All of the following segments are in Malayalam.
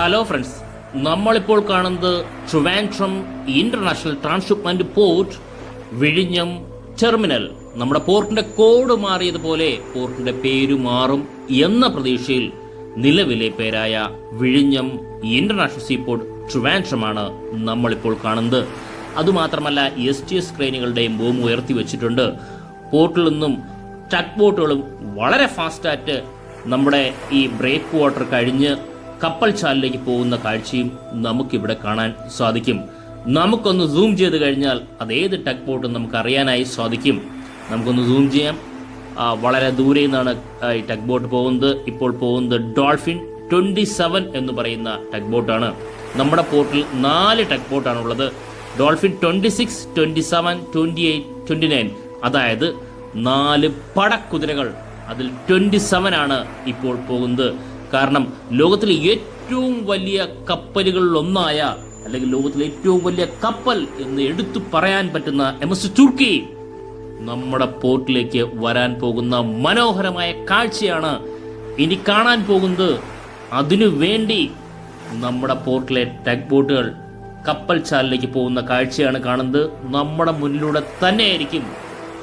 ഹലോ ഫ്രണ്ട്സ്, നമ്മളിപ്പോൾ കാണുന്നത് ട്രിവാൻഡ്രം ഇന്റർനാഷണൽ ട്രാൻസ്ഷിപ്മെന്റ് പോർട്ട് വിഴിഞ്ഞം ടെർമിനൽ. നമ്മുടെ പോർട്ടിന്റെ കോഡ് മാറിയതുപോലെ പോർട്ടിന്റെ പേര് മാറും എന്ന പ്രതീക്ഷയിൽ നിലവിലെ പേരായ വിഴിഞ്ഞം ഇന്റർനാഷണൽ സീപോർട്ട് ട്രിവാൻഡ്രമാണ് നമ്മളിപ്പോൾ കാണുന്നത്. അതുമാത്രമല്ല STS ക്രെയിനുകളുടെയും ബോംബ് ഉയർത്തി വെച്ചിട്ടുണ്ട്. പോർട്ടിൽ നിന്നും ടഗ് ബോട്ടുകളും വളരെ ഫാസ്റ്റായിട്ട് നമ്മുടെ ഈ ബ്രേക്ക് വാട്ടർ കഴിഞ്ഞ് കപ്പൽ ചാലിലേക്ക് പോകുന്ന കാഴ്ചയും നമുക്കിവിടെ കാണാൻ സാധിക്കും. നമുക്കൊന്ന് സൂം ചെയ്ത് കഴിഞ്ഞാൽ അതേത് ടഗ് ബോട്ടും നമുക്ക് അറിയാനായി സാധിക്കും. നമുക്കൊന്ന് സൂം ചെയ്യാം. വളരെ ദൂരെ നിന്നാണ് ഈ ടഗ് ബോട്ട് പോകുന്നത്. ഇപ്പോൾ പോകുന്നത് ഡോൾഫിൻ 27 എന്ന് പറയുന്ന ടഗ് ബോട്ടാണ്. നമ്മുടെ പോർട്ടിൽ 4 ടഗ് ബോട്ടാണുള്ളത്. ഡോൾഫിൻ 26, 27, 28, 29, അതായത് 4 പടക്കുതിരകൾ. അതിൽ 27 ആണ് ഇപ്പോൾ പോകുന്നത്. കാരണം ലോകത്തിലെ ഏറ്റവും വലിയ കപ്പലുകളിലൊന്നായ, അല്ലെങ്കിൽ ലോകത്തിലെ ഏറ്റവും വലിയ കപ്പൽ എന്ന് എടുത്തു പറയാൻ പറ്റുന്ന MS തുർക്കി നമ്മുടെ പോർട്ടിലേക്ക് വരാൻ പോകുന്ന മനോഹരമായ കാഴ്ചയാണ് ഇനി കാണാൻ പോകുന്നത്. അതിനു വേണ്ടി നമ്മുടെ പോർട്ടിലെ ടഗ് ബോട്ടുകൾ കപ്പൽ ചാലിലേക്ക് പോകുന്ന കാഴ്ചയാണ് കാണുന്നത്. നമ്മുടെ മുന്നിലൂടെ തന്നെയായിരിക്കും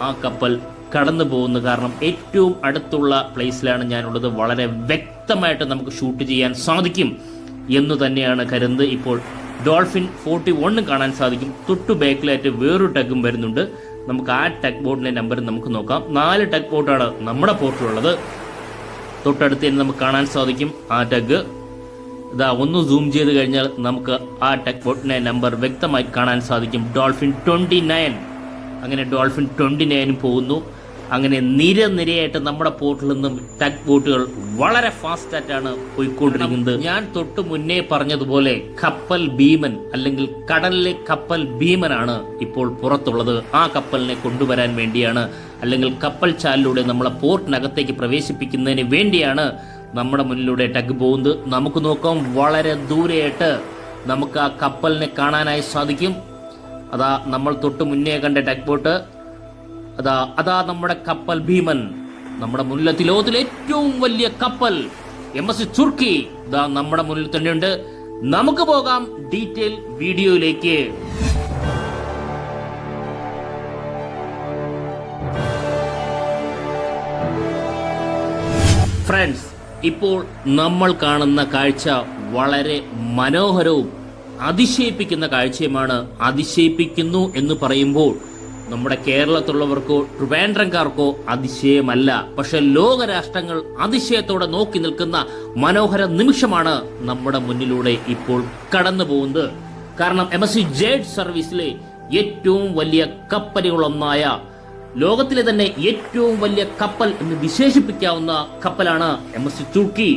ആ കപ്പൽ കടന്നു പോകുന്നത്. കാരണം ഏറ്റവും അടുത്തുള്ള പ്ലേസിലാണ് ഞാനുള്ളത്. വളരെ വ്യക്തമായിട്ട് നമുക്ക് ഷൂട്ട് ചെയ്യാൻ സാധിക്കും എന്ന് തന്നെയാണ് കരുതുന്നത്. ഇപ്പോൾ ഡോൾഫിൻ 41 കാണാൻ സാധിക്കും. തൊട്ടു ബാക്കിലായിട്ട് വേറൊരു ടഗും വരുന്നുണ്ട്. നമുക്ക് ആ ടഗ് ബോട്ടിന്റെ നമ്പർ നമുക്ക് നോക്കാം. 4 ടഗ് ബോട്ടാണ് നമ്മുടെ പോർട്ടിലുള്ളത്. തൊട്ടടുത്ത് തന്നെ നമുക്ക് കാണാൻ സാധിക്കും ആ ടഗ്. ഇതാ ഒന്ന് സൂം ചെയ്ത് കഴിഞ്ഞാൽ നമുക്ക് ആ ടഗ് ബോട്ടിന്റെ നമ്പർ വ്യക്തമായി കാണാൻ സാധിക്കും. ഡോൾഫിൻ 29. അങ്ങനെ ഡോൾഫിൻ 29 പോകുന്നു. അങ്ങനെ നിരയായിട്ട് നമ്മുടെ പോർട്ടിൽ നിന്നും ടഗ് ബോട്ടുകൾ വളരെ ഫാസ്റ്റായിട്ടാണ് പോയിക്കൊണ്ടിരിക്കുന്നത്. ഞാൻ തൊട്ട് മുന്നേ പറഞ്ഞതുപോലെ കപ്പൽ ഭീമൻ, അല്ലെങ്കിൽ കടലിലെ കപ്പൽ ഭീമനാണ് ഇപ്പോൾ പുറത്തുള്ളത്. ആ കപ്പലിനെ കൊണ്ടുവരാൻ വേണ്ടിയാണ്, അല്ലെങ്കിൽ കപ്പൽ ചാലിലൂടെ നമ്മളെ പോർട്ടിനകത്തേക്ക് പ്രവേശിപ്പിക്കുന്നതിന് വേണ്ടിയാണ് നമ്മുടെ മുന്നിലൂടെ ടഗ് പോകുന്നത്. നമുക്ക് നോക്കാം, വളരെ ദൂരെയായിട്ട് നമുക്ക് ആ കപ്പലിനെ കാണാനായി സാധിക്കും. അതാ നമ്മൾ തൊട്ട് മുന്നേ കണ്ട ടഗ് ബോട്ട്. അതാ നമ്മുടെ കപ്പൽ ഭീമൻ. നമ്മുടെ മുന്നിലെത്തി ലോകത്തിലെ ഏറ്റവും വലിയ കപ്പൽ MS തുർക്കി ഇതാ നമ്മുടെ മുന്നിൽ തന്നെയുണ്ട്. നമുക്ക് പോകാം ഡീറ്റെയിൽ വീഡിയോയിലേക്ക്. ഫ്രണ്ട്സ്, ഇപ്പോൾ നമ്മൾ കാണുന്ന കാഴ്ച വളരെ മനോഹരവും അതിശയിപ്പിക്കുന്ന കാഴ്ചയുമാണ്. അതിശയിപ്പിക്കുന്നു എന്ന് പറയുമ്പോൾ നമ്മുടെ കേരളത്തിലുള്ളവർക്കോ ട്രിവാൻഡ്രംകാർക്കോ അതിശയമല്ല. പക്ഷെ ലോകരാഷ്ട്രങ്ങൾ അതിശയത്തോടെ നോക്കി നിൽക്കുന്ന മനോഹര നിമിഷമാണ് നമ്മുടെ മുന്നിലൂടെ ഇപ്പോൾ കടന്നു പോകുന്നത്. കാരണം MSC ജേഡ് സർവീസിലെ ഏറ്റവും വലിയ കപ്പലുകളൊന്നായ, ലോകത്തിലെ തന്നെ ഏറ്റവും വലിയ കപ്പൽ എന്ന് വിശേഷിപ്പിക്കാവുന്ന കപ്പലാണ് MS തുർക്കി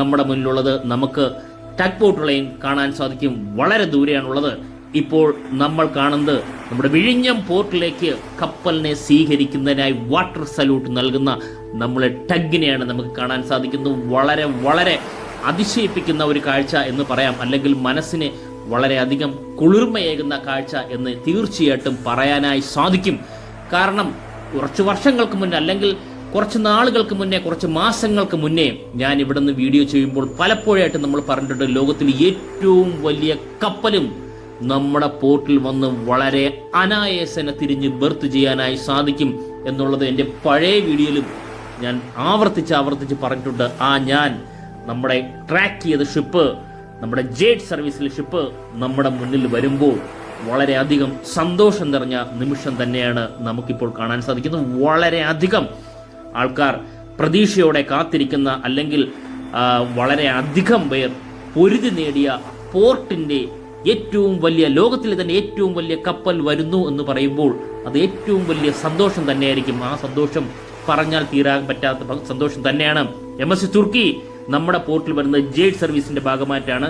നമ്മുടെ മുന്നിലുള്ളത്. നമുക്ക് ടഗ് ബോട്ടുകളെയും കാണാൻ സാധിക്കും. വളരെ ദൂരെയാണുള്ളത്. ഇപ്പോൾ നമ്മൾ കാണുന്നത് നമ്മുടെ വിഴിഞ്ഞം പോർട്ടിലേക്ക് കപ്പലിനെ സ്വീകരിക്കുന്നതിനായി വാട്ടർ സല്യൂട്ട് നൽകുന്ന നമ്മളെ ടഗിനെയാണ് നമുക്ക് കാണാൻ സാധിക്കുന്നത്. വളരെ വളരെ അതിശയിപ്പിക്കുന്ന ഒരു കാഴ്ച എന്ന് പറയാം, അല്ലെങ്കിൽ മനസ്സിന് വളരെയധികം കുളിർമയേകുന്ന കാഴ്ച എന്ന് തീർച്ചയായിട്ടും പറയാനായി സാധിക്കും. കാരണം കുറച്ച് വർഷങ്ങൾക്ക് മുന്നേ, അല്ലെങ്കിൽ കുറച്ച് നാളുകൾക്ക് മുന്നേ, കുറച്ച് മാസങ്ങൾക്ക് മുന്നേ ഞാൻ ഇവിടെ നിന്ന് വീഡിയോ ചെയ്യുമ്പോൾ പലപ്പോഴായിട്ട് നമ്മൾ പറഞ്ഞിട്ടുണ്ട്, ലോകത്തിൽ ഏറ്റവും വലിയ കപ്പലും നമ്മുടെ പോർട്ടിൽ വന്ന് വളരെ അനായാസന തിരിഞ്ഞ് ബർത്ത് ചെയ്യാനായി സാധിക്കും എന്നുള്ളത് എൻ്റെ പഴയ വീഡിയോയിലും ഞാൻ ആവർത്തിച്ച് പറഞ്ഞിട്ടുണ്ട്. ഞാൻ നമ്മുടെ ട്രാക്ക് ചെയ്ത ഷിപ്പ്, നമ്മുടെ ജേഡ് സർവീസിലെ ഷിപ്പ് നമ്മുടെ മുന്നിൽ വരുമ്പോൾ വളരെയധികം സന്തോഷം നിറഞ്ഞ നിമിഷം തന്നെയാണ് നമുക്കിപ്പോൾ കാണാൻ സാധിക്കുന്നത്. വളരെയധികം ആൾക്കാർ പ്രതീക്ഷയോടെ കാത്തിരിക്കുന്ന, അല്ലെങ്കിൽ വളരെ അധികം പേർ പൊരുതി നേടിയ പോർട്ടിൻ്റെ ഏറ്റവും വലിയ, ലോകത്തിലെ തന്നെ ഏറ്റവും വലിയ കപ്പൽ വരുന്നു എന്ന് പറയുമ്പോൾ അത് ഏറ്റവും വലിയ സന്തോഷം തന്നെയായിരിക്കും. ആ സന്തോഷം പറഞ്ഞാൽ തീരാൻ പറ്റാത്ത സന്തോഷം തന്നെയാണ്. MS തുർക്കി നമ്മുടെ പോർട്ടിൽ വരുന്നത് ജേഡ് സർവീസിന്റെ ഭാഗമായിട്ടാണ്.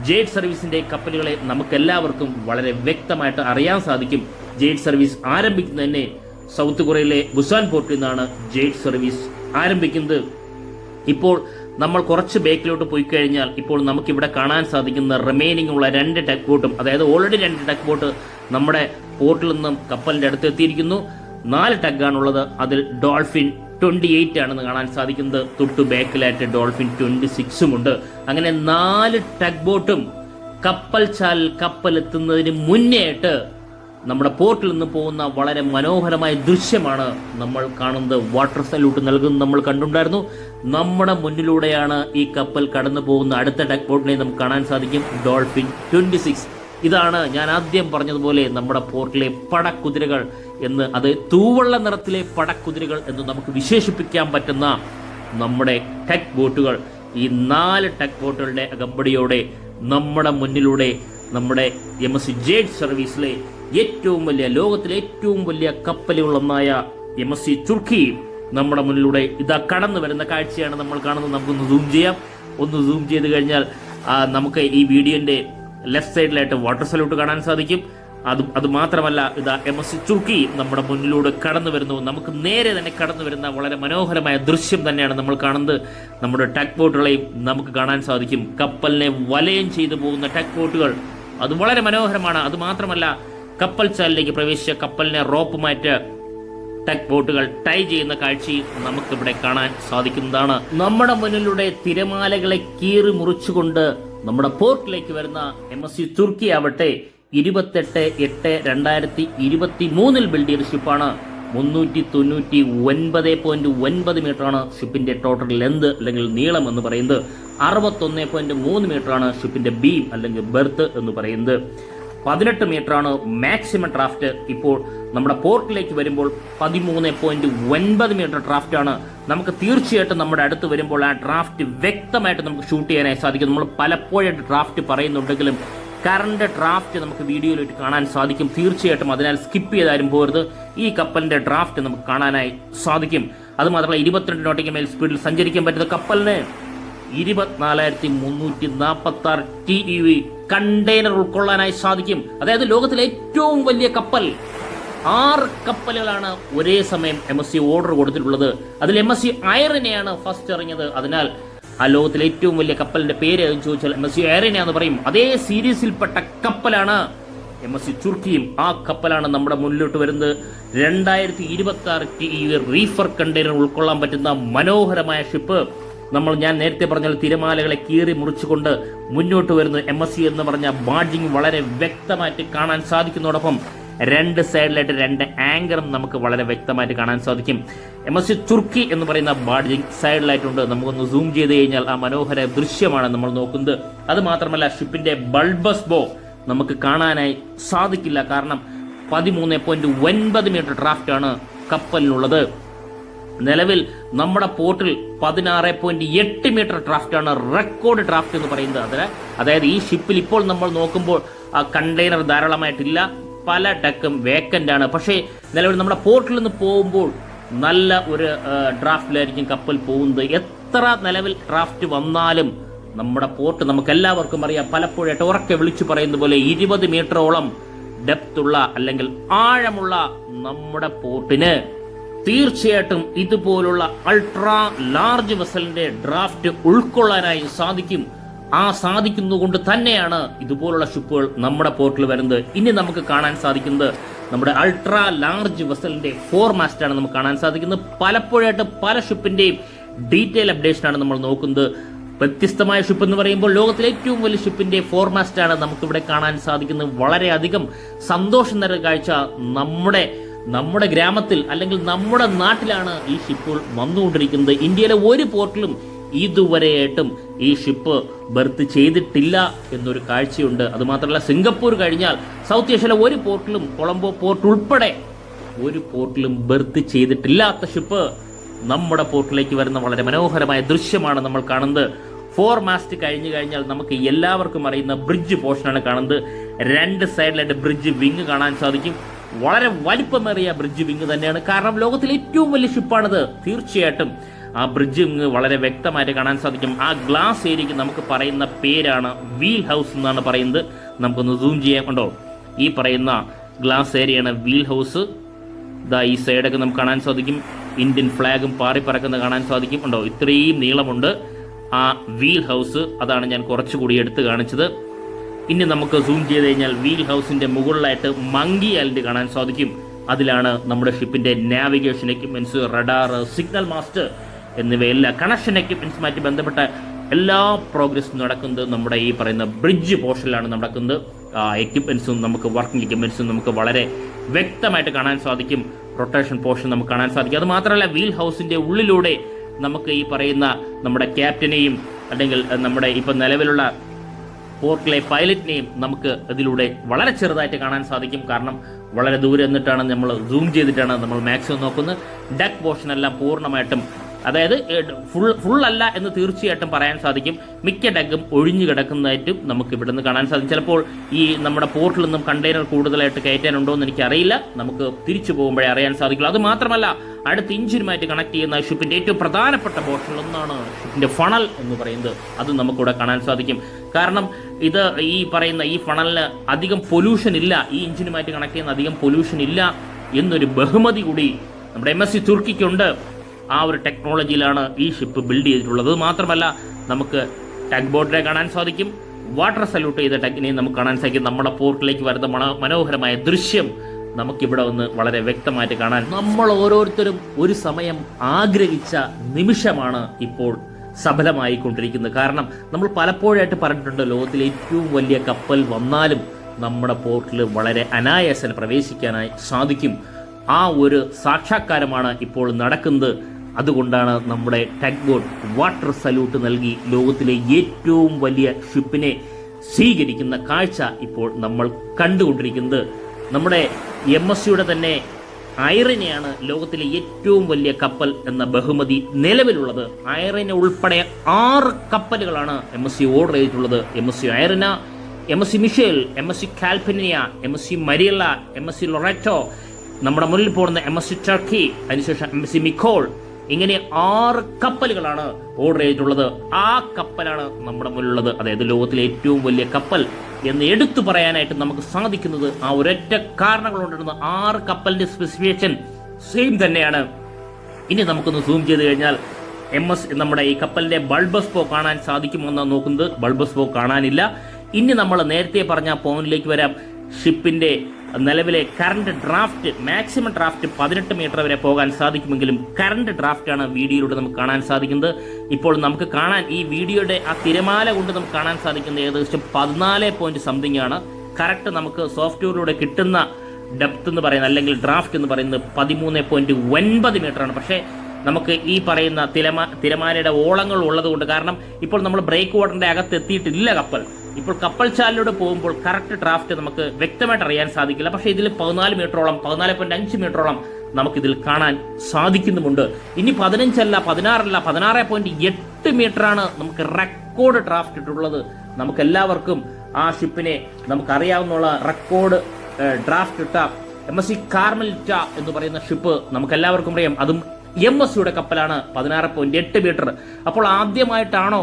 ജേഡ് സർവീസിന്റെ കപ്പലുകളെ നമുക്കെല്ലാവർക്കും വളരെ വ്യക്തമായിട്ട് അറിയാൻ സാധിക്കും. ജേഡ് സർവീസ് ആരംഭിക്കുന്നത് തന്നെ സൗത്ത് കൊറിയയിലെ ബുസാൻ പോർട്ടിൽ നിന്നാണ് ജേഡ് സർവീസ് ആരംഭിക്കുന്നത്. ഇപ്പോൾ നമ്മൾ കുറച്ച് ബേക്കിലോട്ട് പോയി കഴിഞ്ഞാൽ ഇപ്പോൾ നമുക്കിവിടെ കാണാൻ സാധിക്കുന്ന റിമൈനിങ് ഉള്ള 2 ടഗ് ബോട്ടും, അതായത് ഓൾറെഡി 2 ടഗ് ബോട്ട് നമ്മുടെ പോർട്ടിൽ നിന്നും കപ്പലിന്റെ അടുത്ത് എത്തിയിരിക്കുന്നു. 4 ടഗാണുള്ളത്. അതിൽ ഡോൾഫിൻ 28 ആണെന്ന് കാണാൻ സാധിക്കുന്നത്. തൊട്ടു ബാക്കിലായിട്ട് ഡോൾഫിൻ 26 ഉണ്ട്. അങ്ങനെ 4 ടഗ് ബോട്ടും കപ്പൽ ചാൽ കപ്പലെത്തുന്നതിന് മുന്നേ ആയിട്ട് നമ്മുടെ പോർട്ടിൽ നിന്ന് പോകുന്ന വളരെ മനോഹരമായ ദൃശ്യമാണ് നമ്മൾ കാണുന്നത്. വാട്ടർ സല്യൂട്ട് നൽകുന്നത് നമ്മൾ കണ്ടുണ്ടായിരുന്നു. നമ്മുടെ മുന്നിലൂടെയാണ് ഈ കപ്പൽ കടന്നു പോകുന്ന. അടുത്ത ടഗ് ബോട്ടിനെ നമുക്ക് കാണാൻ സാധിക്കും, ഡോൾഫിൻ 26. ഇതാണ് ഞാൻ ആദ്യം പറഞ്ഞതുപോലെ നമ്മുടെ പോർട്ടിലെ പടക്കുതിരകൾ എന്ന്, അത് തൂവള്ള നിറത്തിലെ പടക്കുതിരകൾ എന്ന് നമുക്ക് വിശേഷിപ്പിക്കാൻ പറ്റുന്ന നമ്മുടെ ടഗ് ബോട്ടുകൾ. ഈ 4 ടഗ് ബോട്ടുകളുടെ അകമ്പടിയോടെ നമ്മുടെ മുന്നിലൂടെ നമ്മുടെ MSC ജേഡ് സർവീസിലെ ഏറ്റവും വലിയ, ലോകത്തിലെ ഏറ്റവും വലിയ കപ്പലുകളൊന്നായ MSC തുർക്കി നമ്മുടെ മുന്നിലൂടെ ഇതാ കടന്നു വരുന്ന കാഴ്ചയാണ് നമ്മൾ കാണുന്നത്. നമുക്കൊന്ന് സൂം ചെയ്യാം. ഒന്ന് സൂം ചെയ്ത് കഴിഞ്ഞാൽ നമുക്ക് ഈ വീഡിയോന്റെ ലെഫ്റ്റ് സൈഡിലായിട്ട് വാട്ടർ സല്യൂട്ട് കാണാൻ സാധിക്കും. അത് മാത്രമല്ല, ഇതാ MSC തുർക്കി നമ്മുടെ മുന്നിലൂടെ കടന്നു വരുന്നു. നമുക്ക് നേരെ തന്നെ കടന്നു വരുന്ന വളരെ മനോഹരമായ ദൃശ്യം തന്നെയാണ് നമ്മൾ കാണുന്നത്. നമ്മുടെ ടഗ് ബോട്ടുകളെയും നമുക്ക് കാണാൻ സാധിക്കും. കപ്പലിനെ വലയം ചെയ്തു പോകുന്ന ടഗ് ബോട്ടുകൾ, അത് വളരെ മനോഹരമാണ്. അത് മാത്രമല്ല, കപ്പൽ ചാലിലേക്ക് പ്രവേശിച്ച കപ്പലിനെ റോപ്പുമായിട്ട് ടഗ് ബോട്ടുകൾ ടൈ ചെയ്യുന്ന കാഴ്ചയും നമുക്കിവിടെ കാണാൻ സാധിക്കുന്നതാണ്. നമ്മുടെ മുന്നിലൂടെ തിരമാലകളെ കീറി മുറിച്ചുകൊണ്ട് നമ്മുടെ പോർട്ടിലേക്ക് വരുന്ന MSC തുർക്കി ആവട്ടെ 28/8/2023 ബിൽഡ് ചെയ്ത ഷിപ്പാണ്. 399.9 മീറ്ററാണ് ഷിപ്പിന്റെ ടോട്ടൽ ലെന്ത് അല്ലെങ്കിൽ നീളം എന്ന് പറയുന്നത്. 61.3 മീറ്ററാണ് ഷിപ്പിന്റെ ബീം അല്ലെങ്കിൽ ബെർത്ത് എന്ന് പറയുന്നത്. 18 മീറ്ററാണ് മാക്സിമം ഡ്രാഫ്റ്റ്. ഇപ്പോൾ നമ്മുടെ പോർട്ടിലേക്ക് വരുമ്പോൾ 13.9 മീറ്റർ ഡ്രാഫ്റ്റാണ്. നമുക്ക് തീർച്ചയായിട്ടും നമ്മുടെ അടുത്ത് വരുമ്പോൾ ആ ഡ്രാഫ്റ്റ് വ്യക്തമായിട്ട് നമുക്ക് ഷൂട്ട് ചെയ്യാനായി സാധിക്കും. നമ്മൾ പലപ്പോഴായിട്ട് ഡ്രാഫ്റ്റ് പറയുന്നുണ്ടെങ്കിലും കറണ്ട് ഡ്രാഫ്റ്റ് നമുക്ക് വീഡിയോയിലായിട്ട് കാണാൻ സാധിക്കും. തീർച്ചയായിട്ടും അതിനാൽ സ്കിപ്പ് ചെയ്താലും പോരുത്. ഈ കപ്പലിന്റെ ഡ്രാഫ്റ്റ് നമുക്ക് കാണാനായി സാധിക്കും. അതുമാത്രമല്ല, 22 നോട്ടിക്കൽ മൈൽ സ്പീഡിൽ സഞ്ചരിക്കാൻ പറ്റുന്ന കപ്പലിന് 24,346 TEV കണ്ടെയ്നർ ഉൾക്കൊള്ളാനായി സാധിക്കും. അതായത് ലോകത്തിലെ ഏറ്റവും വലിയ കപ്പൽ. 6 കപ്പലുകളാണ് ഒരേ സമയം MSC ഓർഡർ കൊടുത്തിട്ടുള്ളത്. അതിൽ MSC ഐറിനെയാണ് ഫസ്റ്റ് ഇറങ്ങിയത്. അതിനാൽ ആ ലോകത്തിലെ ഏറ്റവും വലിയ കപ്പലിന്റെ പേര് ചോദിച്ചാൽ MSC ഐറിന എന്ന് പറയും. അതേ സീരീസിൽപ്പെട്ട കപ്പലാണ് MSC തുർക്കിയും. ആ കപ്പലാണ് നമ്മുടെ മുന്നിലോട്ട് വരുന്നത്. 2026 TEV റീഫർ കണ്ടെയ്നർ ഉൾക്കൊള്ളാൻ പറ്റുന്ന മനോഹരമായ ഷിപ്പ്. ഞാൻ നേരത്തെ പറഞ്ഞ തിരമാലകളെ കീറി മുറിച്ചുകൊണ്ട് മുന്നോട്ട് വരുന്ന MSC എന്ന് പറഞ്ഞ ബാഡ്ജിങ് വളരെ വ്യക്തമായിട്ട് കാണാൻ സാധിക്കുന്നതോടൊപ്പം 2 സൈഡിലായിട്ട് 2 ആങ്കറും നമുക്ക് വളരെ വ്യക്തമായിട്ട് കാണാൻ സാധിക്കും. MSC തുർക്കി എന്ന് പറയുന്ന ബാഡ്ജിങ് സൈഡിലായിട്ടുണ്ട്. നമുക്കൊന്ന് സൂം ചെയ്ത് കഴിഞ്ഞാൽ ആ മനോഹര ദൃശ്യമാണ് നമ്മൾ നോക്കുന്നത്. അത് മാത്രമല്ല, ഷിപ്പിന്റെ ബൾബസ് ബോ നമുക്ക് കാണാനായി സാധിക്കില്ല. കാരണം 13.9 മീറ്റർ ഡ്രാഫ്റ്റ് ആണ് കപ്പലിനുള്ളത്. നിലവിൽ നമ്മുടെ പോർട്ടിൽ 16.8 മീറ്റർ ഡ്രാഫ്റ്റാണ് റെക്കോർഡ് ഡ്രാഫ്റ്റ് എന്ന് പറയുന്നത്. അതായത് ഈ ഷിപ്പിൽ ഇപ്പോൾ നമ്മൾ നോക്കുമ്പോൾ ആ കണ്ടെയ്നർ ധാരാളമായിട്ടില്ല, പല ഡക്കും വേക്കൻ്റ് ആണ്. പക്ഷേ നിലവിൽ നമ്മുടെ പോർട്ടിൽ നിന്ന് പോകുമ്പോൾ നല്ല ഒരു ഡ്രാഫ്റ്റിലായിരിക്കും കപ്പൽ പോകുന്നത്. എത്ര നിലവിൽ ഡ്രാഫ്റ്റ് വന്നാലും നമ്മുടെ പോർട്ട് നമുക്ക് എല്ലാവർക്കും അറിയാം, പലപ്പോഴായിട്ട് ഉറക്കെ വിളിച്ചു പറയുന്ന പോലെ 20 മീറ്ററോളം ഡെപ്തുള്ള അല്ലെങ്കിൽ ആഴമുള്ള നമ്മുടെ പോർട്ടിന് തീർച്ചയായിട്ടും ഇതുപോലുള്ള അൾട്രാ ലാർജ് വെസലിന്റെ ഡ്രാഫ്റ്റ് ഉൾക്കൊള്ളാനായി സാധിക്കും. ആ സാധിക്കുന്നതുകൊണ്ട് തന്നെയാണ് ഇതുപോലുള്ള ഷിപ്പുകൾ നമ്മുടെ പോർട്ടിൽ വരുന്നത്. ഇനി നമുക്ക് കാണാൻ സാധിക്കുന്നത് നമ്മുടെ അൾട്രാ ലാർജ് വെസലിന്റെ 4 മാസ്റ്റാണ് നമുക്ക് കാണാൻ സാധിക്കുന്നത്. പലപ്പോഴായിട്ട് പല ഷിപ്പിന്റെയും ഡീറ്റെയിൽ അപ്ഡേഷനാണ് നമ്മൾ നോക്കുന്നത്. വ്യത്യസ്തമായ ഷിപ്പ് എന്ന് പറയുമ്പോൾ ലോകത്തിലെ ഏറ്റവും വലിയ ഷിപ്പിന്റെ 4 മാസ്റ്റാണ് നമുക്കിവിടെ കാണാൻ സാധിക്കുന്നത്. വളരെയധികം സന്തോഷം നിറഞ്ഞ കാഴ്ച. നമ്മുടെ ഗ്രാമത്തിൽ അല്ലെങ്കിൽ നമ്മുടെ നാട്ടിലാണ് ഈ ഷിപ്പുകൾ വന്നുകൊണ്ടിരിക്കുന്നത്. ഇന്ത്യയിലെ ഒരു പോർട്ടിലും ഇതുവരെയായിട്ടും ഈ ഷിപ്പ് ബെർത്ത് ചെയ്തിട്ടില്ല എന്നൊരു കാഴ്ചയുണ്ട്. അതുമാത്രമല്ല, സിംഗപ്പൂർ കഴിഞ്ഞാൽ സൗത്ത് ഏഷ്യയിലെ ഒരു പോർട്ടിലും, കൊളംബോ പോർട്ട് ഉൾപ്പെടെ ഒരു പോർട്ടിലും ബെർത്ത് ചെയ്തിട്ടില്ലാത്ത ഷിപ്പ് നമ്മുടെ പോർട്ടിലേക്ക് വരുന്ന വളരെ മനോഹരമായ ദൃശ്യമാണ് നമ്മൾ കാണുന്നത്. 4 മാസ്റ്റ് കഴിഞ്ഞു കഴിഞ്ഞാൽ നമുക്ക് എല്ലാവർക്കും അറിയുന്ന ബ്രിഡ്ജ് പോർഷനാണ് കാണുന്നത്. 2 സൈഡിലായിട്ട് ബ്രിഡ്ജ് വിങ് കാണാൻ സാധിക്കും. വളരെ വലിപ്പമേറിയ ബ്രിഡ്ജ് വിങ് തന്നെയാണ്. കാരണം ലോകത്തിലെ ഏറ്റവും വലിയ ഷിപ്പാണിത്. തീർച്ചയായിട്ടും ആ ബ്രിഡ്ജ് വിങ് വളരെ വ്യക്തമായിട്ട് കാണാൻ സാധിക്കും. ആ ഗ്ലാസ് ഏരിയക്ക് നമുക്ക് പറയുന്ന പേരാണ് വീൽ ഹൗസ് എന്നാണ് പറയുന്നത്. നമുക്കൊന്ന് സൂം ചെയ്യാൻ കണ്ടോ, ഈ പറയുന്ന ഗ്ലാസ് ഏരിയയാണ് വീൽ ഹൗസ്. ഇതാ ഈ സൈഡൊക്കെ നമുക്ക് കാണാൻ സാധിക്കും. ഇന്ത്യൻ ഫ്ലാഗും പാറി പറക്കുന്നത് കാണാൻ സാധിക്കും. ഉണ്ടോ, ഇത്രയും നീളമുണ്ട് ആ വീൽ ഹൗസ്. അതാണ് ഞാൻ കുറച്ചുകൂടി എടുത്ത് കാണിച്ചത്. ഇനി നമുക്ക് സൂം ചെയ്ത് കഴിഞ്ഞാൽ വീൽ ഹൗസിന്റെ മുകളിലായിട്ട് മങ്കി ഐലൻഡ് കാണാൻ സാധിക്കും. അതിലാണ് നമ്മുടെ ഷിപ്പിൻ്റെ navigation equipments, radar, signal master എന്നിവയെല്ലാം കണക്ഷൻ എക്യുപ്മെൻറ്റ്സുമായിട്ട് ബന്ധപ്പെട്ട എല്ലാ പ്രോഗ്രസ്സും നടക്കുന്നത് നമ്മുടെ ഈ പറയുന്ന ബ്രിഡ്ജ് പോർഷനിലാണ് നടക്കുന്നത്. എക്യുപ്മെൻറ്റ്സും നമുക്ക് വർക്കിംഗ് എക്യുപ്മെൻറ്റ്സും നമുക്ക് വളരെ വ്യക്തമായിട്ട് കാണാൻ സാധിക്കും. റൊട്ടേഷൻ പോർഷൻ നമുക്ക് കാണാൻ സാധിക്കും. അത് മാത്രമല്ല വീൽ ഹൗസിൻ്റെ ഉള്ളിലൂടെ നമുക്ക് ഈ പറയുന്ന നമ്മുടെ ക്യാപ്റ്റനെയും അല്ലെങ്കിൽ നമ്മുടെ ഇപ്പം നിലവിലുള്ള പോർട്ടിലെ പൈലറ്റിനെയും നമുക്ക് ഇതിലൂടെ വളരെ ചെറുതായിട്ട് കാണാൻ സാധിക്കും. കാരണം വളരെ ദൂരെ നിന്നിട്ടാണ് നമ്മൾ സൂം ചെയ്തിട്ടാണ് നമ്മൾ മാക്സിമം നോക്കുന്നത്. ഡെക്ക് പോർഷൻ എല്ലാം പൂർണ്ണമായിട്ടും, അതായത് ഫുൾ അല്ല എന്ന് തീർച്ചയായിട്ടും പറയാൻ സാധിക്കും. മിക്ക ഡെക്കും ഒഴിഞ്ഞു കിടക്കുന്നതായിട്ടും നമുക്ക് ഇവിടെ നിന്ന് കാണാൻ സാധിക്കും. ചിലപ്പോൾ ഈ നമ്മുടെ പോർട്ടിൽ നിന്നും കണ്ടെയ്നർ കൂടുതലായിട്ട് കയറ്റാനുണ്ടോ എന്ന് എനിക്കറിയില്ല. നമുക്ക് തിരിച്ചു പോകുമ്പോഴേ അറിയാൻ സാധിക്കുള്ളൂ. അത് മാത്രമല്ല, അടുത്ത ഇഞ്ചിനുമായിട്ട് കണക്ട് ചെയ്യുന്ന ഷിപ്പിൻ്റെ ഏറ്റവും പ്രധാനപ്പെട്ട പോർഷനിലൊന്നാണ് ഷിപ്പിൻ്റെ ഫണൽ എന്ന് പറയുന്നത്. അത് നമുക്കിവിടെ കാണാൻ സാധിക്കും. കാരണം ഇത് ഈ പറയുന്ന ഈ ഫണലിന് അധികം പൊല്യൂഷൻ ഇല്ല, ഈ ഇഞ്ചിനുമായിട്ട് കണക്ട് ചെയ്യുന്ന അധികം പൊല്യൂഷൻ ഇല്ല എന്നൊരു ബഹുമതി കൂടി നമ്മുടെ MSC തുർക്കിക്കുണ്ട്. ആ ഒരു ടെക്നോളജിയിലാണ് ഈ ഷിപ്പ് ബിൽഡ് ചെയ്തിട്ടുള്ളത്. മാത്രമല്ല നമുക്ക് ടഗ് ബോട്ടിനെ കാണാൻ സാധിക്കും. വാട്ടർ സല്യൂട്ട് ചെയ്ത ടഗിനെയും നമുക്ക് കാണാൻ സാധിക്കും. നമ്മുടെ പോർട്ടിലേക്ക് വരുന്ന മനോഹരമായ ദൃശ്യം നമുക്കിവിടെ ഒന്ന് വളരെ വ്യക്തമായിട്ട് കാണാൻ. നമ്മൾ ഓരോരുത്തരും ഒരു സമയം ആഗ്രഹിച്ച നിമിഷമാണ് ഇപ്പോൾ സഫലമായിക്കൊണ്ടിരിക്കുന്നത്. കാരണം നമ്മൾ പലപ്പോഴായിട്ട് പറഞ്ഞിട്ടുണ്ട്, ലോകത്തിലെ ഏറ്റവും വലിയ കപ്പൽ വന്നാലും നമ്മുടെ പോർട്ടിൽ വളരെ അനായാസന പ്രവേശിക്കാനായി സാധിക്കും. ആ ഒരു സാക്ഷാത്കാരമാണ് ഇപ്പോൾ നടക്കുന്നത്. അതുകൊണ്ടാണ് നമ്മുടെ ടഗ് ബോട്ട് വാട്ടർ സല്യൂട്ട് നൽകി ലോകത്തിലെ ഏറ്റവും വലിയ ഷിപ്പിനെ സ്വീകരിക്കുന്ന കാഴ്ച ഇപ്പോൾ നമ്മൾ കണ്ടുകൊണ്ടിരിക്കുന്നത്. നമ്മുടെ MSCയുടെ തന്നെ ഐറിനെയാണ് ലോകത്തിലെ ഏറ്റവും വലിയ കപ്പൽ എന്ന ബഹുമതി നിലവിലുള്ളത്. ഐറിന ഉൾപ്പെടെ 6 കപ്പലുകളാണ് MSC ഓർഡർ ചെയ്തിട്ടുള്ളത്. MSC Irina, MSC Michel, MSC കാൽപനിയ, MSC മരിയല്ല, MSC ലൊററ്റോ, നമ്മുടെ മുന്നിൽ പോകുന്ന MSC ടർക്കി, അതിനുശേഷം MSC മിക്കോൾ, ഇങ്ങനെ 6 കപ്പലുകളാണ് ഓർഡർ ചെയ്തിട്ടുള്ളത്. ആ കപ്പലാണ് നമ്മുടെ മുന്നിലുള്ളത്. അതായത് ലോകത്തിലെ ഏറ്റവും വലിയ കപ്പൽ എന്ന് എടുത്തു പറയാനായിട്ട് നമുക്ക് സാധിക്കുന്നത് ആ ഒരൊറ്റ കാരണങ്ങൾ കൊണ്ടിരുന്ന 6 കപ്പലിന്റെ സ്പെസിഫിക്കേഷൻ സെയിം തന്നെയാണ്. ഇനി നമുക്കൊന്ന് സൂം ചെയ്ത് കഴിഞ്ഞാൽ നമ്മുടെ ഈ കപ്പലിന്റെ ബൾബസ് പോ കാണാൻ സാധിക്കുമെന്നാണ് നോക്കുന്നത്. ബൾബസ് പോ കാണാനില്ല. ഇനി നമ്മൾ നേരത്തെ പറഞ്ഞ പോയിന്റിലേക്ക് വരാം. ഷിപ്പിന്റെ നിലവിലെ current draft, maximum draft 18 metre വരെ പോകാൻ സാധിക്കുമെങ്കിലും കറണ്ട് ഡ്രാഫ്റ്റ് ആണ് വീഡിയോയിലൂടെ നമുക്ക് കാണാൻ സാധിക്കുന്നത്. ഇപ്പോൾ നമുക്ക് കാണാൻ ഈ വീഡിയോയുടെ ആ തിരമാല കൊണ്ട് നമുക്ക് കാണാൻ സാധിക്കുന്നത് ഏകദേശം 14 പോയിന്റ് സംതിങ് ആണ്. കറക്റ്റ് നമുക്ക് സോഫ്റ്റ്വെയറിലൂടെ കിട്ടുന്ന ഡെപ്ത് എന്ന് പറയുന്നത് അല്ലെങ്കിൽ ഡ്രാഫ്റ്റ് എന്ന് പറയുന്നത് 13.9 മീറ്റർ ആണ്. പക്ഷേ നമുക്ക് ഈ പറയുന്ന തിരമാലയുടെ ഓളങ്ങൾ ഉള്ളതുകൊണ്ട്, കാരണം ഇപ്പോൾ നമ്മൾ ബ്രേക്ക് വാട്ടറിന്റെ അകത്ത് എത്തിയിട്ടില്ല കപ്പൽ. ഇപ്പോൾ കപ്പൽ ചാലിലൂടെ പോകുമ്പോൾ കറക്റ്റ് ഡ്രാഫ്റ്റ് നമുക്ക് വ്യക്തമായിട്ട് അറിയാൻ സാധിക്കില്ല. പക്ഷേ ഇതിൽ 14 മീറ്ററോളം 14.5 മീറ്ററോളം നമുക്കിതിൽ കാണാൻ സാധിക്കുന്നുമുണ്ട്. ഇനി 15 അല്ല, 16 അല്ല, 16.8 മീറ്ററാണ് നമുക്ക് റെക്കോർഡ് ഡ്രാഫ്റ്റ് ഇട്ടുള്ളത്. നമുക്ക് എല്ലാവർക്കും ആ ഷിപ്പിനെ നമുക്കറിയാവുന്ന റെക്കോർഡ് ഡ്രാഫ്റ്റ് ഇട്ട MSC കാർമെലിറ്റ എന്ന് പറയുന്ന ഷിപ്പ് നമുക്ക് എല്ലാവർക്കും അറിയാം. അതും MSCയുടെ കപ്പലാണ്, 16.8 മീറ്റർ. അപ്പോൾ ആദ്യമായിട്ടാണോ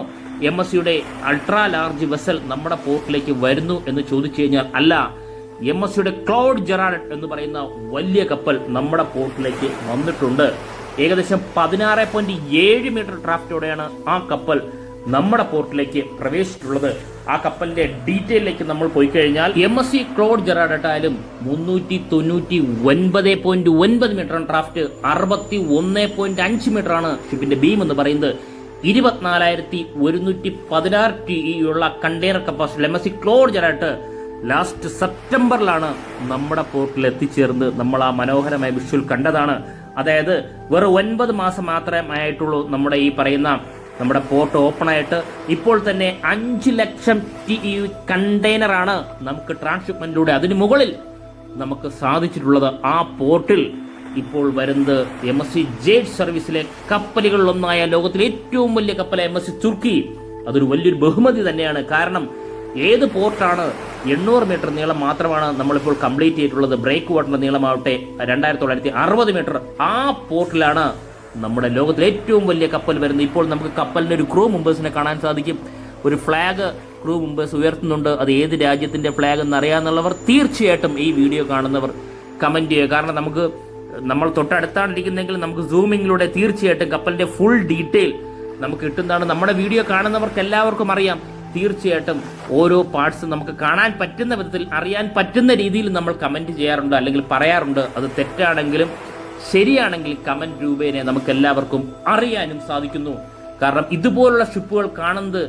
MSCയുടെ അൾട്രാ ലാർജ് വെസൽ നമ്മുടെ പോർട്ടിലേക്ക് വരുന്നു എന്ന് ചോദിച്ചു കഴിഞ്ഞാൽ അല്ല. MSCയുടെ ക്ലൗഡ് ജെറാഡ് എന്ന് പറയുന്ന വലിയ കപ്പൽ നമ്മുടെ പോർട്ടിലേക്ക് വന്നിട്ടുണ്ട്. ഏകദേശം 16.7 മീറ്റർ ഡ്രാഫ്റ്റോടെയാണ് ആ കപ്പൽ നമ്മുടെ പോർട്ടിലേക്ക് പ്രവേശിച്ചിട്ടുള്ളത്. ആ കപ്പലിന്റെ ഡീറ്റെയിലേക്ക് നമ്മൾ പോയി കഴിഞ്ഞാൽ MSC ക്ലോഡ് ജെറാഡായാലും 399.9 മീറ്റർ ഡ്രാഫ്റ്റ്, 61.5 മീറ്റർ ആണ് ഷിപ്പിന്റെ ബീം എന്ന് പറയുന്നത്. 24,116 TEU ഉള്ള container capacity MSC Claude Girardet last സെപ്റ്റംബറിലാണ് നമ്മുടെ പോർട്ടിൽ എത്തിച്ചേർന്ന് നമ്മൾ ആ മനോഹരമായ വിഷ്വൽ കണ്ടതാണ്. അതായത് വെറും 9 മാസം മാത്രമേ ആയിട്ടുള്ളൂ നമ്മുടെ ഈ പറയുന്ന നമ്മുടെ പോർട്ട് ഓപ്പൺ ആയിട്ട്. ഇപ്പോൾ തന്നെ 5 ലക്ഷം TEU കണ്ടെയ്നറാണ് നമുക്ക് ട്രാൻസ്ഷിപ്മെന്റിലൂടെ അതിന് മുകളിൽ നമുക്ക് സാധിച്ചിട്ടുള്ളത്. ആ പോർട്ടിൽ ഇപ്പോൾ വരുന്നത് MSC ജേഡ് സർവീസിലെ കപ്പലുകളിലൊന്നായ ലോകത്തിലെ ഏറ്റവും വലിയ കപ്പൽ MSC തുർക്കി. അതൊരു വലിയൊരു ബഹുമതി തന്നെയാണ്. കാരണം ഏത് പോർട്ടാണ് 800 മീറ്റർ നീളം മാത്രമാണ് നമ്മളിപ്പോൾ കംപ്ലീറ്റ് ചെയ്തിട്ടുള്ളത്. ബ്രേക്ക് വാട്ടറിന്റെ നീളമാവട്ടെ 2960 മീറ്റർ. ആ പോർട്ടിലാണ് നമ്മുടെ ലോകത്തിലെ ഏറ്റവും വലിയ കപ്പൽ വരുന്നത്. ഇപ്പോൾ നമുക്ക് കപ്പലിന്റെ ഒരു ക്രൂ മെമ്പേഴ്സിനെ കാണാൻ സാധിക്കും. ഒരു ഫ്ലാഗ് ക്രൂ മെമ്പേഴ്സ് ഉയർത്തുന്നുണ്ട്. അത് ഏത് രാജ്യത്തിന്റെ ഫ്ലാഗ് എന്ന് അറിയാമെന്നുള്ളവർ തീർച്ചയായിട്ടും ഈ വീഡിയോ കാണുന്നവർ കമന്റ് ചെയ്യുക. കാരണം നമ്മൾ തൊട്ടടുത്താണ് ഇരിക്കുന്നെങ്കിൽ നമുക്ക് സൂമിങ്ങിലൂടെ തീർച്ചയായിട്ടും കപ്പലിന്റെ ഫുൾ ഡീറ്റെയിൽ നമുക്ക് കിട്ടുന്നതാണ്. നമ്മുടെ വീഡിയോ കാണുന്നവർക്ക് എല്ലാവർക്കും അറിയാം തീർച്ചയായിട്ടും ഓരോ പാർട്സ് നമുക്ക് കാണാൻ പറ്റുന്ന വിധത്തിൽ അറിയാൻ പറ്റുന്ന രീതിയിൽ നമ്മൾ കമൻറ്റ് ചെയ്യാറുണ്ട്, അല്ലെങ്കിൽ പറയാറുണ്ട്. അത് തെറ്റാണെങ്കിലും ശരിയാണെങ്കിൽ കമൻറ്റ് രൂപേണ നമുക്ക് എല്ലാവർക്കും അറിയാനും സാധിക്കുന്നു. കാരണം ഇതുപോലുള്ള ഷിപ്പുകൾ കാണുന്നത്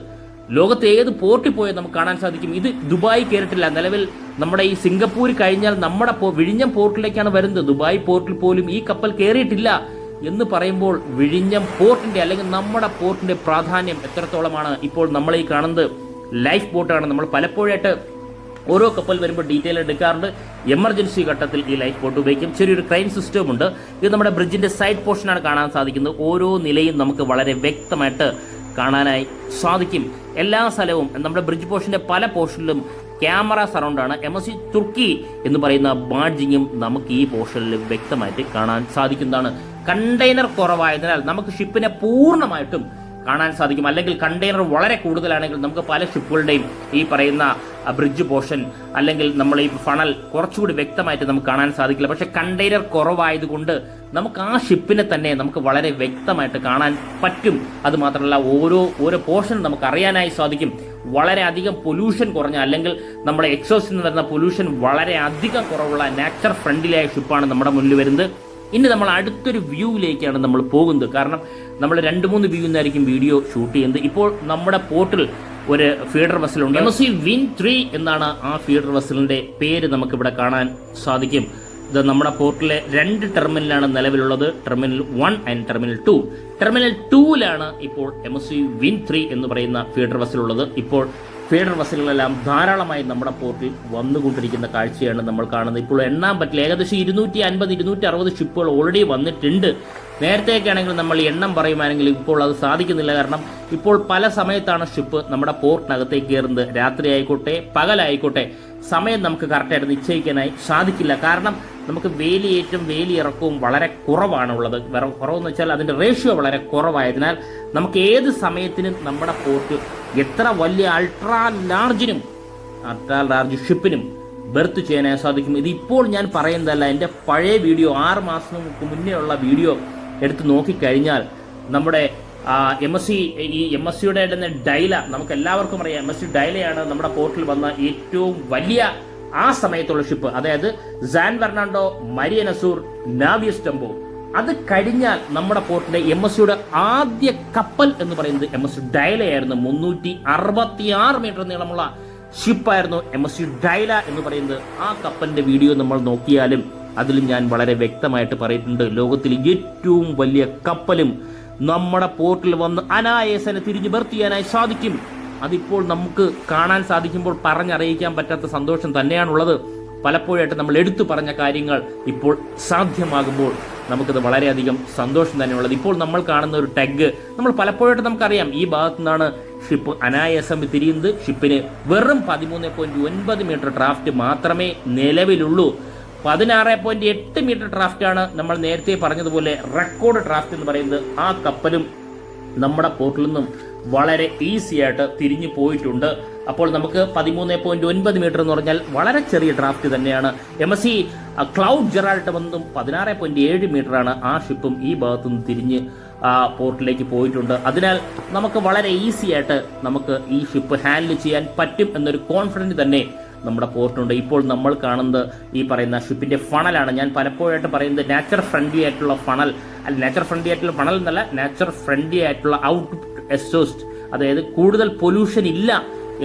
ലോകത്ത് ഏത് പോർട്ടിൽ പോയാൽ നമുക്ക് കാണാൻ സാധിക്കും. ഇത് ദുബായ് കയറിയിട്ടില്ല. നിലവിൽ നമ്മുടെ ഈ സിംഗപ്പൂർ കഴിഞ്ഞാൽ നമ്മുടെ വിഴിഞ്ഞം പോർട്ടിലേക്കാണ് വരുന്നത്. ദുബായ് പോർട്ടിൽ പോലും ഈ കപ്പൽ കയറിയിട്ടില്ല എന്ന് പറയുമ്പോൾ വിഴിഞ്ഞം പോർട്ടിന്റെ അല്ലെങ്കിൽ നമ്മുടെ പോർട്ടിന്റെ പ്രാധാന്യം എത്രത്തോളമാണ്. ഇപ്പോൾ നമ്മൾ ഈ കാണുന്നത് ലൈഫ് ബോട്ടാണ്. നമ്മൾ പലപ്പോഴായിട്ട് ഓരോ കപ്പൽ വരുമ്പോൾ ഡീറ്റെയിൽ എടുക്കാറുണ്ട്. എമർജൻസി ഘട്ടത്തിൽ ഈ ലൈഫ് ബോട്ട് ഉപയോഗിക്കും. ചെറിയൊരു ക്രെയിൻ സിസ്റ്റം ഉണ്ട്. ഇത് നമ്മുടെ ബ്രിഡ്ജിന്റെ സൈഡ് പോർഷനാണ് കാണാൻ സാധിക്കുന്നത്. ഓരോ നിലയും നമുക്ക് വളരെ വ്യക്തമായിട്ട് കാണാനായി സാധിക്കും. എല്ലാ സ്ഥലവും നമ്മുടെ ബ്രിഡ്ജ് പോർഷന്റെ പല പോർഷനിലും ക്യാമറ സറൗണ്ടാണ്. MSC തുർക്കി എന്ന് പറയുന്ന ബാഡ്ജിങ്ങും നമുക്ക് ഈ പോർഷനിൽ വ്യക്തമായിട്ട് കാണാൻ സാധിക്കുന്നതാണ്. കണ്ടെയ്നർ കുറവായതിനാൽ നമുക്ക് ഷിപ്പിനെ പൂർണ്ണമായിട്ടും കാണാൻ സാധിക്കും. അല്ലെങ്കിൽ കണ്ടെയ്നർ വളരെ കൂടുതലാണെങ്കിൽ നമുക്ക് പല ഷിപ്പുകളുടെയും ഈ പറയുന്ന ബ്രിഡ്ജ് പോർഷൻ അല്ലെങ്കിൽ നമ്മൾ ഈ ഫണൽ കുറച്ചുകൂടി വ്യക്തമായിട്ട് നമുക്ക് കാണാൻ സാധിക്കില്ല. പക്ഷെ കണ്ടെയ്നർ കുറവായതുകൊണ്ട് നമുക്ക് ആ ഷിപ്പിനെ തന്നെ നമുക്ക് വളരെ വ്യക്തമായിട്ട് കാണാൻ പറ്റും. അതുമാത്രമല്ല ഓരോ പോർഷൻ നമുക്ക് അറിയാനായി സാധിക്കും. വളരെ അധികം പൊല്യൂഷൻ കുറഞ്ഞ അല്ലെങ്കിൽ നമ്മുടെ എക്സോസിൽ നിന്ന് വരുന്ന പൊല്യൂഷൻ വളരെ അധികം കുറവുള്ള നാച്ചർ ഫ്രണ്ട്ലിയായ ഷിപ്പാണ് നമ്മുടെ മുന്നിൽ വരുന്നത്. ഇനി നമ്മൾ അടുത്തൊരു വ്യൂവിലേക്കാണ് നമ്മൾ പോകുന്നത്. കാരണം നമ്മൾ 2-3 വ്യൂ നിന്നായിരിക്കും വീഡിയോ ഷൂട്ട് ചെയ്യുന്നത്. ഇപ്പോൾ നമ്മുടെ പോർട്ടിൽ ഒരു ഫീഡർ വെസലുണ്ട്. MSC Wind 3 എന്നാണ് ആ ഫീഡർ വെസലിന്റെ പേര് നമുക്കിവിടെ കാണാൻ സാധിക്കും. ഇത് നമ്മുടെ പോർട്ടിലെ 2 ടെർമിനലാണ് നിലവിലുള്ളത്. Terminal 1 and terminal 2. ടെർമിനൽ 2-ലാണ് ഇപ്പോൾ MSC Wind 3 എന്ന് പറയുന്ന ഫീഡർ വെസലുള്ളത്. ഇപ്പോൾ ഫീഡർ വെസലുകളെല്ലാം ധാരാളമായി നമ്മുടെ പോർട്ടിൽ വന്നുകൊണ്ടിരിക്കുന്ന കാഴ്ചയാണ് നമ്മൾ കാണുന്നത്. ഇപ്പോൾ എണ്ണാൻ പറ്റില്ല. ഏകദേശം 250-260 ഷിപ്പുകൾ ഓൾറെഡി വന്നിട്ടുണ്ട്. നേരത്തെയൊക്കെ ആണെങ്കിൽ നമ്മൾ എണ്ണം പറയുമാണെങ്കിൽ ഇപ്പോൾ അത് സാധിക്കുന്നില്ല. കാരണം ഇപ്പോൾ പല സമയത്താണ് ഷിപ്പ് നമ്മുടെ പോർട്ടിനകത്തേക്ക് കയറുന്നത്. രാത്രി ആയിക്കോട്ടെ പകലായിക്കോട്ടെ സമയം നമുക്ക് കറക്റ്റായിട്ട് നിശ്ചയിക്കാനായി സാധിക്കില്ല. കാരണം നമുക്ക് വേലിയേറ്റം വേലിയിറക്കവും വളരെ കുറവാണുള്ളത്. കുറവെന്ന് വെച്ചാൽ അതിൻ്റെ റേഷ്യോ വളരെ കുറവായതിനാൽ നമുക്ക് ഏത് സമയത്തിനും നമ്മുടെ പോർട്ട് എത്ര വലിയ അൾട്രാ ലാർജ് ഷിപ്പിനും ബെർത്ത് ചെയ്യാനായി സാധിക്കും. ഇതിപ്പോൾ ഞാൻ പറയുന്നതല്ല. എൻ്റെ പഴയ വീഡിയോ 6 മാസങ്ങൾക്ക് മുന്നേ ഉള്ള വീഡിയോ എടുത്ത് നോക്കിക്കഴിഞ്ഞാൽ നമ്മുടെ MSCയുടെ തന്നെ ഡൈല നമുക്ക് എല്ലാവർക്കും അറിയാം. MSC ഡൈലയാണ് നമ്മുടെ പോർട്ടിൽ വന്ന ഏറ്റവും വലിയ ആ സമയത്തുള്ള ഷിപ്പ്. അതായത് സാൻ ഫെർണാണ്ടോ, മരിയനസൂർ, നാവിയസ് ടെമ്പോ. അത് കഴിഞ്ഞാൽ നമ്മുടെ പോർട്ടിന്റെ MSCയുടെ ആദ്യ കപ്പൽ എന്ന് പറയുന്നത് MSC ഡൈലയായിരുന്നു. 366 മീറ്റർ നീളമുള്ള ഷിപ്പായിരുന്നു MSC ഡൈല എന്ന് പറയുന്നത്. ആ കപ്പലിന്റെ വീഡിയോ നമ്മൾ നോക്കിയാലും അതിലും ഞാൻ വളരെ വ്യക്തമായിട്ട് പറഞ്ഞിട്ടുണ്ട്. ലോകത്തിലെ ഏറ്റവും വലിയ കപ്പലും നമ്മുടെ പോർട്ടിൽ വന്ന് അനായാസനെ തിരിഞ്ഞു ബെർത്ത് ചെയ്യാനായി സാധിക്കും. അതിപ്പോൾ നമുക്ക് കാണാൻ സാധിക്കുമ്പോൾ പറഞ്ഞറിയിക്കാൻ പറ്റാത്ത സന്തോഷം തന്നെയാണുള്ളത്. പലപ്പോഴായിട്ട് നമ്മൾ എടുത്തു പറഞ്ഞ കാര്യങ്ങൾ ഇപ്പോൾ സാധ്യമാകുമ്പോൾ നമുക്കത് വളരെയധികം സന്തോഷം തന്നെയുള്ളത്. ഇപ്പോൾ നമ്മൾ കാണുന്ന ഒരു ടാഗ് നമ്മൾ പലപ്പോഴായിട്ട് നമുക്കറിയാം. ഈ ഭാഗത്തു നിന്നാണ് ഷിപ്പ് അനായാസം തിരിയുന്നത്. ഷിപ്പിന് വെറും 13.9 മീറ്റർ ഡ്രാഫ്റ്റ് മാത്രമേ നിലവിലുള്ളൂ. 16.8 മീറ്റർ ഡ്രാഫ്റ്റാണ് നമ്മൾ നേരത്തെ പറഞ്ഞതുപോലെ റെക്കോർഡ് ഡ്രാഫ്റ്റ് എന്ന് പറയുന്നത്. ആ കപ്പലും നമ്മുടെ പോർട്ടിൽ നിന്നും വളരെ ഈസി ആയിട്ട് തിരിഞ്ഞു പോയിട്ടുണ്ട്. അപ്പോൾ നമുക്ക് 13.9 മീറ്റർ എന്ന് പറഞ്ഞാൽ വളരെ ചെറിയ ഡ്രാഫ്റ്റ് തന്നെയാണ്. MSC ക്ലൗഡ് ജെറാൾട്ട് വന്നതും 16.7 മീറ്ററാണ്. ആ ഷിപ്പും ഈ ഭാഗത്തുനിന്ന് തിരിഞ്ഞ് പോർട്ടിലേക്ക് പോയിട്ടുണ്ട്. അതിനാൽ നമുക്ക് വളരെ ഈസി ആയിട്ട് നമുക്ക് ഈ ഷിപ്പ് ഹാൻഡിൽ ചെയ്യാൻ പറ്റും എന്നൊരു കോൺഫിഡൻസ് തന്നെ നമ്മുടെ പോർട്ടുണ്ട്. ഇപ്പോൾ നമ്മൾ കാണുന്നത് ഈ പറയുന്ന ഷിപ്പിന്റെ ഫണലാണ്. ഞാൻ പലപ്പോഴായിട്ട് പറയുന്നത് നാച്ചർ ഫ്രണ്ട്ലി ആയിട്ടുള്ള ഫണൽ നാച്ചർ ഫ്രണ്ട്ലി ആയിട്ടുള്ള ഫണൽ എന്നല്ല, നാച്ചർ ഫ്രണ്ട്ലി ആയിട്ടുള്ള ഔട്ട്പുട്ട് എക്സോസ്റ്റ്. അതായത് കൂടുതൽ പൊല്യൂഷൻ ഇല്ല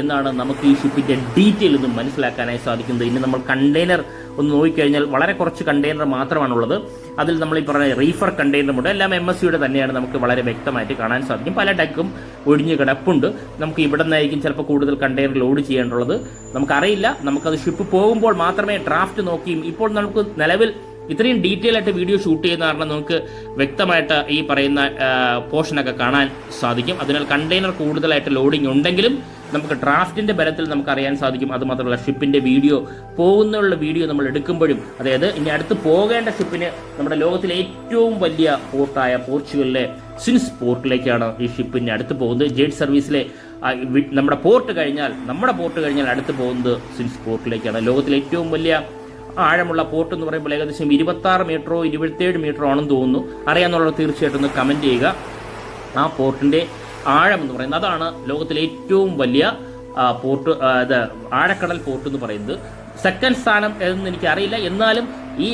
എന്നാണ് നമുക്ക് ഈ ഷിപ്പിന്റെ ഡീറ്റെയിൽ ഒന്നും മനസ്സിലാക്കാനായി സാധിക്കുന്നത്. ഇനി നമ്മൾ കണ്ടെയ്നർ ഒന്ന് നോക്കിക്കഴിഞ്ഞാൽ വളരെ കുറച്ച് കണ്ടെയ്നർ മാത്രമാണുള്ളത്. അതിൽ നമ്മൾ ഈ പറഞ്ഞ റീഫർ കണ്ടെയ്നറുമുണ്ട്. എല്ലാം MSCയുടെ തന്നെയാണ്. നമുക്ക് വളരെ വ്യക്തമായിട്ട് കാണാൻ സാധിക്കും. പല ഡക്കും ഒഴിഞ്ഞ് കിടപ്പുണ്ട്. നമുക്ക് ഇവിടെ നിന്നായിരിക്കും ചിലപ്പോൾ കൂടുതൽ കണ്ടെയ്നർ ലോഡ് ചെയ്യേണ്ടുള്ളത്. നമുക്കറിയില്ല. നമുക്കത് ഷിപ്പ് പോകുമ്പോൾ മാത്രമേ ഡ്രാഫ്റ്റ് നോക്കിയും ഇപ്പോൾ നമുക്ക് നിലവിൽ ഇത്രയും ഡീറ്റെയിൽ ആയിട്ട് വീഡിയോ ഷൂട്ട് ചെയ്യുന്ന കാരണം നമുക്ക് വ്യക്തമായിട്ട് ഈ പറയുന്ന പോർഷനൊക്കെ കാണാൻ സാധിക്കും. അതിനാൽ കണ്ടെയ്നർ കൂടുതലായിട്ട് ലോഡിംഗ് ഉണ്ടെങ്കിലും നമുക്ക് ഡ്രാഫ്റ്റിന്റെ ബലത്തിൽ നമുക്ക് അറിയാൻ സാധിക്കും. അതുമാത്രമല്ല ഷിപ്പിന്റെ വീഡിയോ പോകുന്നുള്ള വീഡിയോ നമ്മൾ എടുക്കുമ്പോഴും, അതായത് ഇനി അടുത്ത് പോകേണ്ട ഷിപ്പിന് നമ്മുടെ ലോകത്തിലെ ഏറ്റവും വലിയ പോർട്ടായ പോർച്ചുഗലിലെ സിൻസ് പോർട്ടിലേക്കാണ് ഈ ഷിപ്പിന് അടുത്ത് പോകുന്നത്. ജെറ്റ് സർവീസിലെ നമ്മുടെ പോർട്ട് കഴിഞ്ഞാൽ അടുത്ത് പോകുന്നത് സിൻസ് പോർട്ടിലേക്കാണ്. ലോകത്തിലെ ഏറ്റവും വലിയ ആഴമുള്ള പോർട്ട് എന്ന് പറയുമ്പോൾ ഏകദേശം 26 മീറ്ററോ 27 മീറ്ററോ ആണെന്ന് തോന്നുന്നു. അറിയാമെന്നുള്ളത് തീർച്ചയായിട്ടും ഒന്ന് കമൻറ്റ് ചെയ്യുക. ആ പോർട്ടിൻ്റെ ആഴം എന്ന് പറയുന്നത്. അതാണ് ലോകത്തിലെ ഏറ്റവും വലിയ പോർട്ട്, ആഴക്കടൽ പോർട്ട് എന്ന് പറയുന്നത്. സെക്കൻഡ് സ്ഥാനം എന്ന് എനിക്കറിയില്ല, എന്നാലും ഈ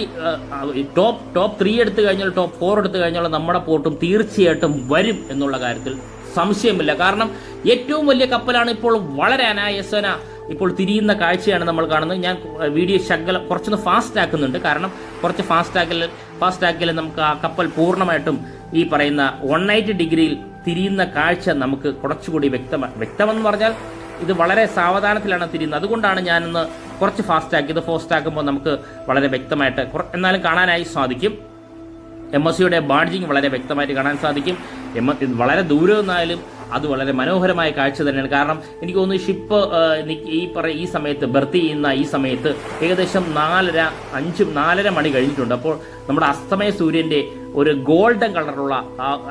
ടോപ്പ് 3 എടുത്തു കഴിഞ്ഞാൽ, ടോപ്പ് 4 എടുത്തു കഴിഞ്ഞാൽ നമ്മുടെ പോർട്ടും തീർച്ചയായിട്ടും വരും എന്നുള്ള കാര്യത്തിൽ സംശയമില്ല. കാരണം ഏറ്റവും വലിയ കപ്പലാണ് ഇപ്പോൾ വളരെ അനായാസേന ഇപ്പോൾ തിരിയുന്ന കാഴ്ചയാണ് നമ്മൾ കാണുന്നത്. ഞാൻ വീഡിയോ ശകലം കുറച്ചൊന്ന് ഫാസ്റ്റ് ആക്കുന്നുണ്ട്, കാരണം കുറച്ച് ഫാസ്റ്റ് ആക്കിയാൽ നമുക്ക് ആ കപ്പൽ പൂർണ്ണമായിട്ടും ഈ പറയുന്ന 180 ഡിഗ്രിയിൽ തിരിയുന്ന കാഴ്ച നമുക്ക് കുറച്ചുകൂടി വ്യക്തമെന്ന് പറഞ്ഞാൽ ഇത് വളരെ സാവധാനത്തിലാണ് തിരിയുന്നത്. അതുകൊണ്ടാണ് ഞാനൊന്ന് കുറച്ച് ഫാസ്റ്റ് ആക്കിയത്. ഫാസ്റ്റ് ആക്കുമ്പോൾ നമുക്ക് വളരെ വ്യക്തമായിട്ട് എന്നാലും കാണാനായി സാധിക്കും. MSCയുടെ ബാഡ്ജിങ് വളരെ വ്യക്തമായിട്ട് കാണാൻ സാധിക്കും. വളരെ ദൂരം എന്നായാലും അത് വളരെ മനോഹരമായ കാഴ്ച തന്നെയാണ്. കാരണം എനിക്ക് തോന്നുന്നു ഷിപ്പ് ഈ സമയത്ത് ബർത്ത് ചെയ്യുന്ന ഈ സമയത്ത് ഏകദേശം 4:30 മണി കഴിഞ്ഞിട്ടുണ്ട്. അപ്പോൾ നമ്മുടെ അസ്തമയ സൂര്യന്റെ ഒരു ഗോൾഡൻ കളറുള്ള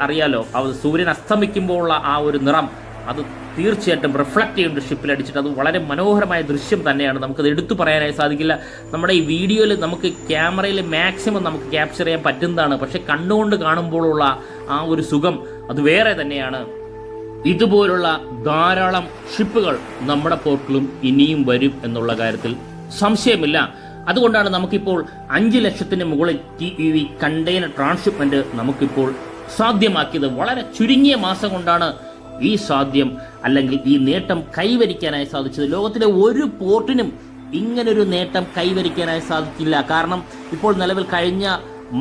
അറിയാലോ, സൂര്യൻ അസ്തമിക്കുമ്പോൾ ഉള്ള ആ ഒരു നിറം അത് തീർച്ചയായിട്ടും റിഫ്ലക്ട് ചെയ്യുന്നുണ്ട് ഷിപ്പിലടിച്ചിട്ട്. അത് വളരെ മനോഹരമായ ദൃശ്യം തന്നെയാണ്. നമുക്കത് എടുത്തു പറയാനായി സാധിക്കില്ല. നമ്മുടെ ഈ വീഡിയോയിൽ നമുക്ക് ക്യാമറയിൽ മാക്സിമം നമുക്ക് ക്യാപ്ചർ ചെയ്യാൻ പറ്റുന്നതാണ്, പക്ഷെ കണ്ണുകൊണ്ട് കാണുമ്പോഴുള്ള ആ ഒരു സുഖം അത് വേറെ തന്നെയാണ്. ഇതുപോലുള്ള ധാരാളം ഷിപ്പുകൾ നമ്മുടെ പോർട്ടിലും ഇനിയും വരും എന്നുള്ള കാര്യത്തിൽ സംശയമില്ല. അതുകൊണ്ടാണ് നമുക്കിപ്പോൾ 5 ലക്ഷത്തിന് മുകളിൽ TEV കണ്ടെയ്നർ ട്രാൻസ്ഷിപ്മെന്റ് നമുക്കിപ്പോൾ സാധ്യമാക്കിയത്. വളരെ ചുരുങ്ങിയ മാസം കൊണ്ടാണ് ഈ സാധ്യം അല്ലെങ്കിൽ ഈ നേട്ടം കൈവരിക്കാനായി സാധിച്ചത്. ലോകത്തിലെ ഒരു പോർട്ടിനും ഇങ്ങനൊരു നേട്ടം കൈവരിക്കാനായി സാധിക്കില്ല. കാരണം ഇപ്പോൾ നിലവിൽ കഴിഞ്ഞ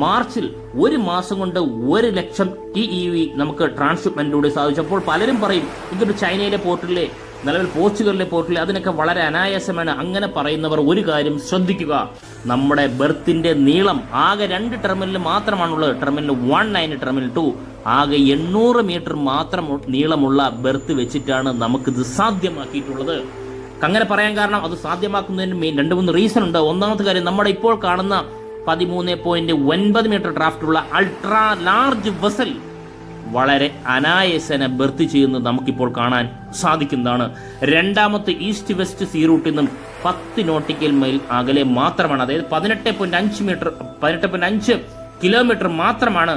മാർച്ചിൽ ഒരു മാസം കൊണ്ട് 1 ലക്ഷം TEV നമുക്ക് ട്രാൻസ്ഷിപ്മെന്റിലൂടെ സാധിച്ചു. അപ്പോൾ പലരും പറയും ഇതൊരു ചൈനയിലെ പോർട്ടിലെ, നിലവിൽ പോർച്ചുഗലിലെ പോർട്ടിലെ, അതിനൊക്കെ വളരെ അനായാസമാണ്. അങ്ങനെ പറയുന്നവർ ഒരു കാര്യം ശ്രദ്ധിക്കുക, നമ്മുടെ ബെർത്തിന്റെ നീളം ആകെ 2 ടെർമിനൽ മാത്രമാണുള്ളത്. ടെർമിനൽ 1 and ടെർമിനൽ 2 ആകെ 800 മീറ്റർ മാത്രം നീളമുള്ള ബെർത്ത് വെച്ചിട്ടാണ് നമുക്കിത് സാധ്യമാക്കിയിട്ടുള്ളത്. അങ്ങനെ പറയാൻ കാരണം അത് സാധ്യമാക്കുന്നതിന് 2-3 റീസൺ ഉണ്ട്. ഒന്നാമത്തെ കാര്യം, നമ്മുടെ ഇപ്പോൾ കാണുന്ന 13.9 മീറ്റർ ഡ്രാഫ്റ്റുള്ള അൾട്രാ ലാർജ് വെസൽ വളരെ അനായാസേന ബെർത്ത് ചെയ്യുന്നത് നമുക്കിപ്പോൾ കാണാൻ സാധിക്കുന്നതാണ്. രണ്ടാമത്തെ ഈസ്റ്റ് വെസ്റ്റ് സീ റൂട്ടിൽ നിന്നും 10 നോട്ടിക്കൽ മൈൽ അകലെ മാത്രമാണ്, അതായത് 18.5 കിലോമീറ്റർ മാത്രമാണ്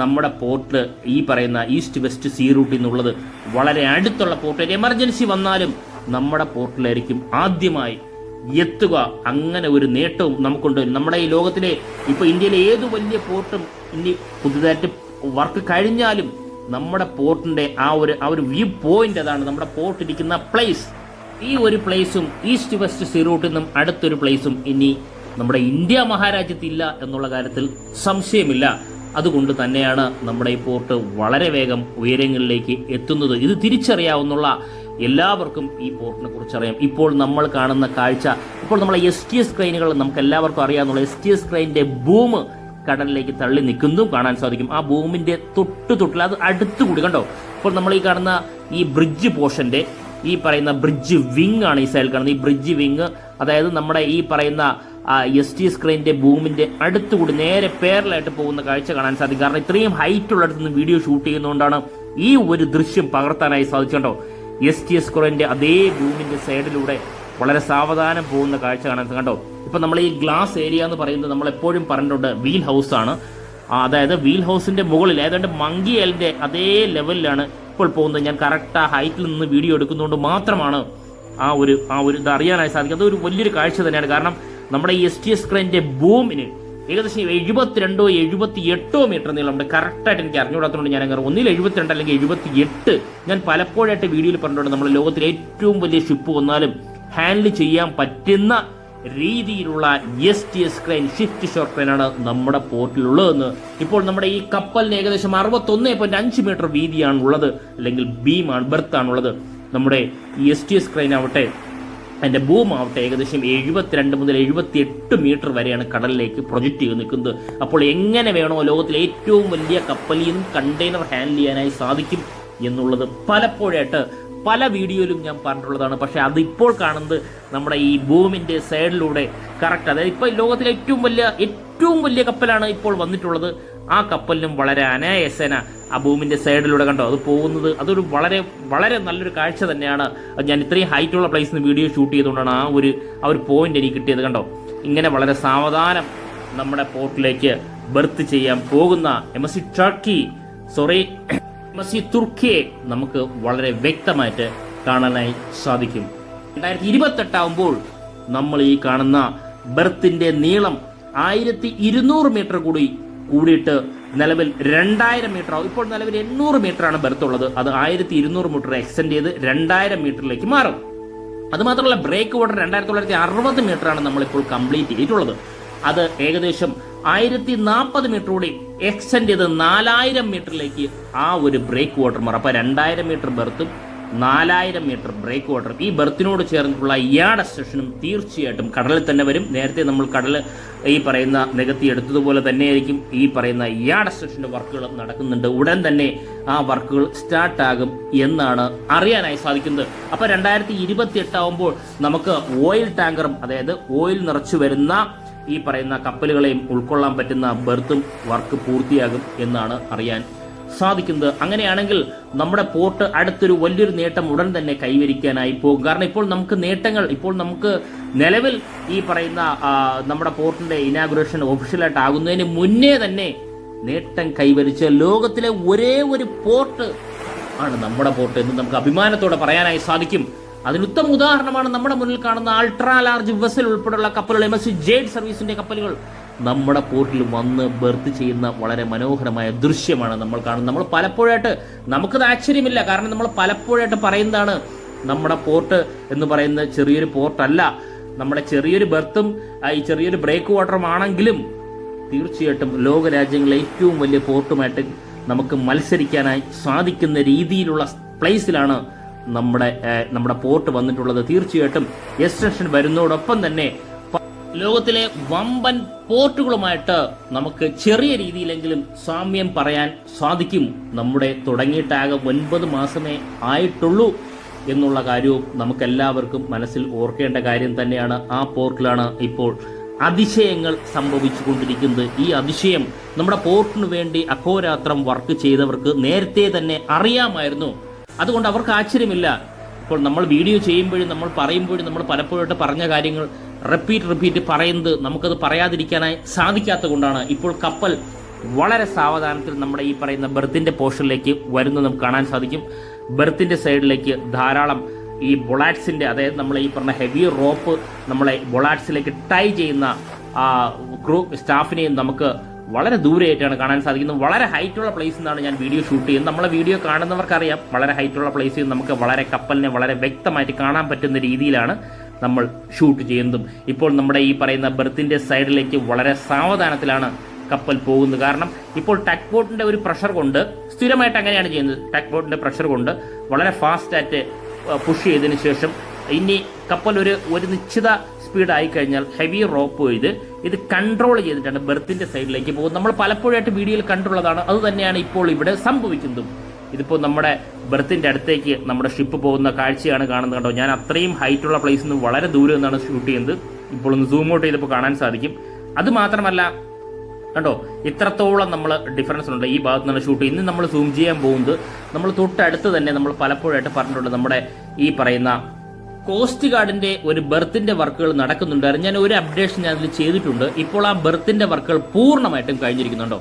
നമ്മുടെ പോർട്ട് ഈ പറയുന്ന ഈസ്റ്റ് വെസ്റ്റ് സീ റൂട്ടിൽ നിന്നുള്ളത്. വളരെ അടുത്തുള്ള പോർട്ട്, ഒരു എമർജൻസി വന്നാലും നമ്മുടെ പോർട്ടിലായിരിക്കും ആദ്യമായി എത്തുക. അങ്ങനെ ഒരു നേട്ടവും നമുക്കുണ്ട്. നമ്മുടെ ഈ ലോകത്തിലെ ഇപ്പൊ ഇന്ത്യയിലെ ഏത് വലിയ പോർട്ടും ഇനി പുതുതായിട്ട് വർക്ക് കഴിഞ്ഞാലും നമ്മുടെ പോർട്ടിന്റെ ആ ഒരു വ്യൂ പോയിന്റ്, അതാണ് നമ്മുടെ പോർട്ട് ഇരിക്കുന്ന പ്ലേസ്. ഈ ഒരു പ്ലേസും ഈസ്റ്റ് വെസ്റ്റ് സീ റൂട്ടിൽ നിന്നും അടുത്തൊരു പ്ലേസും ഇനി നമ്മുടെ ഇന്ത്യ മഹാരാജ്യത്തില്ല എന്നുള്ള കാര്യത്തിൽ സംശയമില്ല. അതുകൊണ്ട് തന്നെയാണ് നമ്മുടെ ഈ പോർട്ട് വളരെ വേഗം ഉയരങ്ങളിലേക്ക് എത്തുന്നത്. ഇത് തിരിച്ചറിയാവുന്ന എല്ലാവർക്കും ഈ പോർട്ടിനെ കുറിച്ച് അറിയാം. ഇപ്പോൾ നമ്മൾ കാണുന്ന കാഴ്ച, ഇപ്പോൾ നമ്മളെ STS ക്രെയിനുകൾ നമുക്ക് എല്ലാവർക്കും അറിയാവുന്ന STS ക്രെയിനിന്റെ ബൂം കടലിലേക്ക് തള്ളി നിൽക്കുന്നതും കാണാൻ സാധിക്കും. ആ ബൂമിന്റെ തൊട്ടിൽ അത് അടുത്തുകൂടി കണ്ടോ. ഇപ്പോൾ നമ്മൾ ഈ കാണുന്ന ഈ ബ്രിഡ്ജ് പോർഷന്റെ ഈ പറയുന്ന ബ്രിഡ്ജ് വിങ് ആണ് ഈ സൈഡിൽ കാണുന്നത്. ഈ ബ്രിഡ്ജ് വിങ് അതായത് നമ്മുടെ ഈ പറയുന്ന STS ക്രെയിനിന്റെ ബൂമിന്റെ അടുത്തുകൂടി നേരെ പേരലായിട്ട് പോകുന്ന കാഴ്ച കാണാൻ സാധിക്കും. കാരണം ഇത്രയും ഹൈറ്റ് ഉള്ളിടത്ത് നിന്ന് വീഡിയോ ഷൂട്ട് ചെയ്യുന്നതുകൊണ്ടാണ് ഈ ഒരു ദൃശ്യം പകർത്താനായി സാധിച്ചുണ്ടോ. STS ക്രെയിനിന്റെ അതേ ബൂമിന്റെ സൈഡിലൂടെ വളരെ സാവധാനം പോകുന്ന കാഴ്ച കാണാൻ കണ്ടോ. ഇപ്പൊ നമ്മൾ ഈ ഗ്ലാസ് ഏരിയ എന്ന് പറയുന്നത് നമ്മൾ എപ്പോഴും പറഞ്ഞിട്ടുണ്ട് വീൽ ഹൗസ് ആണ്. അതായത് വീൽ ഹൗസിന്റെ മുകളിൽ ഏതാണ്ട് മങ്കി എലിന്റെ അതേ ലെവലിലാണ് ഇപ്പോൾ പോകുന്നത്. ഞാൻ കറക്റ്റ് ആ ഹൈറ്റിൽ നിന്ന് വീഡിയോ എടുക്കുന്നതുകൊണ്ട് മാത്രമാണ് ആ ഒരു ഇത് അറിയാനായി സാധിക്കും. അതൊരു വലിയൊരു കാഴ്ച തന്നെയാണ്. കാരണം നമ്മുടെ ഈ STS ക്രെയിനിന്റെ ബൂമിന് ഏകദേശം 72-78 മീറ്റർ നീളമുണ്ട്. കറക്റ്റായിട്ട് എനിക്ക് അറിഞ്ഞുകൂടാത്തതുകൊണ്ട് ഞാൻ അങ്ങനെ ഒന്നിൽ 72 അല്ലെങ്കിൽ 78 ഞാൻ പലപ്പോഴായിട്ട് വീഡിയോയിൽ പറഞ്ഞിട്ടുണ്ട്. നമ്മൾ ലോകത്തിലെ ഏറ്റവും വലിയ ഷിപ്പ് വന്നാലും ഹാൻഡിൽ ചെയ്യാൻ പറ്റുന്ന രീതിയിലുള്ള STS ക്രെയിൻ, ഷിഫ്റ്റ് ഷോർ ക്രെയിനാണ് നമ്മുടെ പോർട്ടിലുള്ളതെന്ന്. ഇപ്പോൾ നമ്മുടെ ഈ കപ്പലിന് ഏകദേശം 61.5 മീറ്റർ വീതിയാണ് ഉള്ളത്, അല്ലെങ്കിൽ ബീമാണ്, ബെർത്താണുള്ളത്. നമ്മുടെ ഈ STS ക്രെയിൻ ആവട്ടെ, അതിന്റെ ബൂം ആവട്ടെ, ഏകദേശം 72 മുതൽ 78 മീറ്റർ വരെയാണ് കടലിലേക്ക് പ്രൊജക്റ്റ് ചെയ്ത് നിൽക്കുന്നത്. അപ്പോൾ എങ്ങനെ വേണോ ലോകത്തിലെ ഏറ്റവും വലിയ കപ്പലിൽ കണ്ടെയ്നർ ഹാൻഡിൽ ചെയ്യാനായി സാധിക്കും എന്നുള്ളത് പലപ്പോഴായിട്ട് പല വീഡിയോയിലും ഞാൻ പറഞ്ഞിട്ടുള്ളതാണ്. പക്ഷെ അതിപ്പോൾ കാണുന്നത് നമ്മുടെ ഈ ബൂമിന്റെ സൈഡിലൂടെ കറക്റ്റ്, അതായത് ഇപ്പോൾ ലോകത്തിലെ ഏറ്റവും വലിയ കപ്പലാണ് ഇപ്പോൾ വന്നിട്ടുള്ളത്. ആ കപ്പലിനും വളരെ അനായാസേന ആ ഭൂമിന്റെ സൈഡിലൂടെ കണ്ടോ അത് പോകുന്നത്. അതൊരു വളരെ വളരെ നല്ലൊരു കാഴ്ച തന്നെയാണ്. ഞാൻ ഇത്രയും ഹൈറ്റുള്ള പ്ലേസിൽ നിന്ന് വീഡിയോ ഷൂട്ട് ചെയ്തുകൊണ്ടാണ് ആ ഒരു പോയിന്റ് എനിക്ക് കിട്ടിയത്. കണ്ടോ, ഇങ്ങനെ വളരെ സാവധാനം നമ്മുടെ പോർട്ടിലേക്ക് ബെർത്ത് ചെയ്യാൻ പോകുന്ന MSC ടർക്കി MSC തുർക്കിയെ നമുക്ക് വളരെ വ്യക്തമായിട്ട് കാണാനായി സാധിക്കും. 2028 ആവുമ്പോൾ നമ്മൾ ഈ കാണുന്ന ബെർത്തിന്റെ നീളം 1200 മീറ്റർ കൂടിയിട്ട് നിലവിൽ 2000 മീറ്റർ ആവും. ഇപ്പോൾ നിലവിൽ 800 മീറ്റർ ആണ് ബെർത്ത് ഉള്ളത്. അത് 1200 മീറ്റർ എക്സ്റ്റെൻഡ് ചെയ്ത് 2000 മീറ്ററിലേക്ക് മാറും. അതുമാത്രമല്ല ബ്രേക്ക് വാട്ടർ 2960 മീറ്റർ ആണ് നമ്മളിപ്പോൾ കംപ്ലീറ്റ് ചെയ്തിട്ടുള്ളത്. അത് ഏകദേശം 1040 മീറ്റർ കൂടി എക്സ്റ്റെൻഡ് ചെയ്ത് 4000 മീറ്ററിലേക്ക് ആ ഒരു ബ്രേക്ക് വാട്ടർ മാറും. അപ്പൊ 2000 മീറ്റർ ബെർത്തും 4000 മീറ്റർ ബ്രേക്ക് വാട്ടർ. ഈ ബെർത്തിനോട് ചേർന്നിട്ടുള്ള യാർഡ് സ്റ്റേഷനും തീർച്ചയായിട്ടും കടലിൽ തന്നെ വരും. നേരത്തെ നമ്മൾ കടൽ ഈ പറയുന്ന നികത്തി എടുത്തതുപോലെ തന്നെയായിരിക്കും ഈ പറയുന്ന യാർഡ് സ്റ്റേഷന്റെ വർക്കുകൾ നടക്കുന്നുണ്ട്. ഉടൻ തന്നെ ആ വർക്കുകൾ സ്റ്റാർട്ടാകും എന്നാണ് അറിയാനായി സാധിക്കുന്നത്. അപ്പൊ 2028 ആവുമ്പോൾ നമുക്ക് ഓയിൽ ടാങ്കറും, അതായത് ഓയിൽ നിറച്ചു വരുന്ന ഈ പറയുന്ന കപ്പലുകളെയും ഉൾക്കൊള്ളാൻ പറ്റുന്ന ബെർത്തും വർക്ക് പൂർത്തിയാകും എന്നാണ് അറിയാൻ സാധിക്കുന്നത്. അങ്ങനെയാണെങ്കിൽ നമ്മുടെ പോർട്ട് അടുത്തൊരു വലിയൊരു നേട്ടം ഉടൻ തന്നെ കൈവരിക്കാനായി പോകും. കാരണം ഇപ്പോൾ നമുക്ക് നേട്ടങ്ങൾ, ഇപ്പോൾ നമുക്ക് നിലവിൽ ഈ പറയുന്ന നമ്മുടെ പോർട്ടിന്റെ ഇനാഗുറേഷൻ ഒഫീഷ്യലായിട്ട് ആകുന്നതിന് മുന്നേ തന്നെ നേട്ടം കൈവരിച്ച ലോകത്തിലെ ഒരേ ഒരു പോർട്ട് ആണ് നമ്മുടെ പോർട്ട് എന്ന് നമുക്ക് അഭിമാനത്തോടെ പറയാനായി സാധിക്കും. അതിന് ഉത്തമ ഉദാഹരണമാണ് നമ്മുടെ മുന്നിൽ കാണുന്ന അൾട്രാ ലാർജ് വെസൽ ഉൾപ്പെടെയുള്ള കപ്പലുകൾ, MSC ജേഡ് സർവീസിന്റെ കപ്പലുകൾ നമ്മുടെ പോർട്ടിൽ വന്ന് ബെർത്ത് ചെയ്യുന്ന വളരെ മനോഹരമായ ദൃശ്യമാണ് നമ്മൾ കാണുന്നത്. നമ്മൾ പലപ്പോഴായിട്ട് നമുക്കത് ആശ്ചര്യമില്ല. കാരണം നമ്മൾ പലപ്പോഴായിട്ട് പറയുന്നതാണ് നമ്മുടെ പോർട്ട് എന്ന് പറയുന്നത് ചെറിയൊരു പോർട്ടല്ല. നമ്മുടെ ചെറിയൊരു ബെർത്തും ഈ ചെറിയൊരു ബ്രേക്ക് വാട്ടറും ആണെങ്കിലും തീർച്ചയായിട്ടും ലോകരാജ്യങ്ങളിലെ ഏറ്റവും വലിയ പോർട്ടുമായിട്ട് നമുക്ക് മത്സരിക്കാനായി സാധിക്കുന്ന രീതിയിലുള്ള പ്ലേസിലാണ് നമ്മുടെ പോർട്ട് വന്നിട്ടുള്ളത്. തീർച്ചയായിട്ടും എക്സ്റ്റൻഷൻ വരുന്നതോടൊപ്പം തന്നെ ലോകത്തിലെ വമ്പൻ പോർട്ടുകളുമായിട്ട് നമുക്ക് ചെറിയ രീതിയിലെങ്കിലും സാമ്യം പറയാൻ സാധിക്കും. നമ്മുടെ തുടങ്ങിയിട്ടാകെ 9 മാസമേ ആയിട്ടുള്ളൂ എന്നുള്ള കാര്യവും നമുക്കെല്ലാവർക്കും മനസ്സിൽ ഓർക്കേണ്ട കാര്യം തന്നെയാണ്. ആ പോർട്ടിലാണ് ഇപ്പോൾ അതിശയങ്ങൾ സംഭവിച്ചുകൊണ്ടിരിക്കുന്നത്. ഈ അതിശയം നമ്മുടെ പോർട്ടിനു വേണ്ടി അഹോരാത്രം വർക്ക് ചെയ്തവർക്ക് നേരത്തെ തന്നെ അറിയാമായിരുന്നു. അതുകൊണ്ട് അവർക്ക് ആശ്ചര്യമില്ല. ഇപ്പോൾ നമ്മൾ വീഡിയോ ചെയ്യുമ്പോഴും നമ്മൾ പറയുമ്പോഴും നമ്മൾ പലപ്പോഴായിട്ട് പറഞ്ഞ കാര്യങ്ങൾ റിപ്പീറ്റ് പറയുന്നത് നമുക്കത് പറയാതിരിക്കാനായി സാധിക്കാത്തത് കൊണ്ടാണ്. ഇപ്പോൾ കപ്പൽ വളരെ സാവധാനത്തിൽ നമ്മുടെ ഈ പറയുന്ന ബെർത്തിന്റെ പോർഷനിലേക്ക് വരുന്നത് നമുക്ക് കാണാൻ സാധിക്കും. ബെർത്തിന്റെ സൈഡിലേക്ക് ധാരാളം ഈ ബൊളാറ്റ്സിന്റെ, അതായത് നമ്മളെ ഈ പറഞ്ഞ ഹെവി റോപ്പ് നമ്മളെ ബൊളാറ്റ്സിലേക്ക് ടൈ ചെയ്യുന്ന ക്രൂ സ്റ്റാഫിനെയും നമുക്ക് വളരെ ദൂരെയായിട്ടാണ് കാണാൻ സാധിക്കുന്നത്. വളരെ ഹൈറ്റുള്ള പ്ലേസിൽ നിന്നാണ് ഞാൻ വീഡിയോ ഷൂട്ട് ചെയ്യുന്നത്. നമ്മളെ വീഡിയോ കാണുന്നവർക്കറിയാം വളരെ ഹൈറ്റുള്ള പ്ലേസിൽ നമുക്ക് വളരെ കപ്പലിനെ വളരെ വ്യക്തമായിട്ട് കാണാൻ പറ്റുന്ന രീതിയിലാണ് നമ്മൾ ഷൂട്ട് ചെയ്യുന്നതും. ഇപ്പോൾ നമ്മുടെ ഈ പറയുന്ന ബെർത്തിന്റെ സൈഡിലേക്ക് വളരെ സാവധാനത്തിലാണ് കപ്പൽ പോകുന്നത്. കാരണം ഇപ്പോൾ ടഗ് ബോട്ടിന്റെ ഒരു പ്രഷർ കൊണ്ട്, സ്ഥിരമായിട്ട് അങ്ങനെയാണ് ചെയ്യുന്നത്, ടഗ് ബോട്ടിന്റെ പ്രഷർ കൊണ്ട് വളരെ ഫാസ്റ്റായിട്ട് പുഷ് ചെയ്തതിന് ശേഷം ഇനി കപ്പൽ ഒരു നിശ്ചിത സ്പീഡ് ആയിക്കഴിഞ്ഞാൽ ഹെവി റോപ്പ് ഇത് കൺട്രോൾ ചെയ്തിട്ടാണ് ബെർത്തിന്റെ സൈഡിലേക്ക് പോകുന്നത്. നമ്മൾ പലപ്പോഴായിട്ട് വീഡിയോയിൽ കണ്ടുള്ളതാണ്. അത് തന്നെയാണ് ഇപ്പോൾ ഇവിടെ സംഭവിക്കുന്നതും. ഇതിപ്പോൾ നമ്മുടെ ബെർത്തിന്റെ അടുത്തേക്ക് നമ്മുടെ ഷിപ്പ് പോകുന്ന കാഴ്ചയാണ് കാണുന്നത്. കണ്ടോ, ഞാൻ അത്രയും ഹൈറ്റുള്ള പ്ലേസിൽ നിന്ന് വളരെ ദൂരെ നിന്നാണ് ഷൂട്ട് ചെയ്യുന്നത്. ഇപ്പോൾ ഒന്ന് സൂം ഔട്ട് ചെയ്തപ്പോൾ കാണാൻ സാധിക്കും. അത് മാത്രമല്ല കണ്ടോ, ഇത്രത്തോളം നമ്മൾ ഡിഫറൻസ് ഉണ്ട്. ഈ ഭാഗത്ത് നിന്നാണ് ഷൂട്ട് ചെയ്യുന്നത്. നമ്മൾ സൂം ചെയ്യാൻ പോകുന്നത് നമ്മൾ തൊട്ടടുത്ത് തന്നെ നമ്മൾ പലപ്പോഴായിട്ട് പറഞ്ഞിട്ടുണ്ട്, നമ്മുടെ ഈ പറയുന്ന കോസ്റ്റ് ഗാർഡിന്റെ ഒരു ബെർത്തിന്റെ വർക്കുകൾ നടക്കുന്നുണ്ടായിരുന്നു. ഞാൻ ഒരു അപ്ഡേഷൻ ഞാൻ അതിൽ ചെയ്തിട്ടുണ്ട്. ഇപ്പോൾ ആ ബെർത്തിന്റെ വർക്കുകൾ പൂർണ്ണമായിട്ടും കഴിഞ്ഞിരിക്കുന്നുണ്ടോ.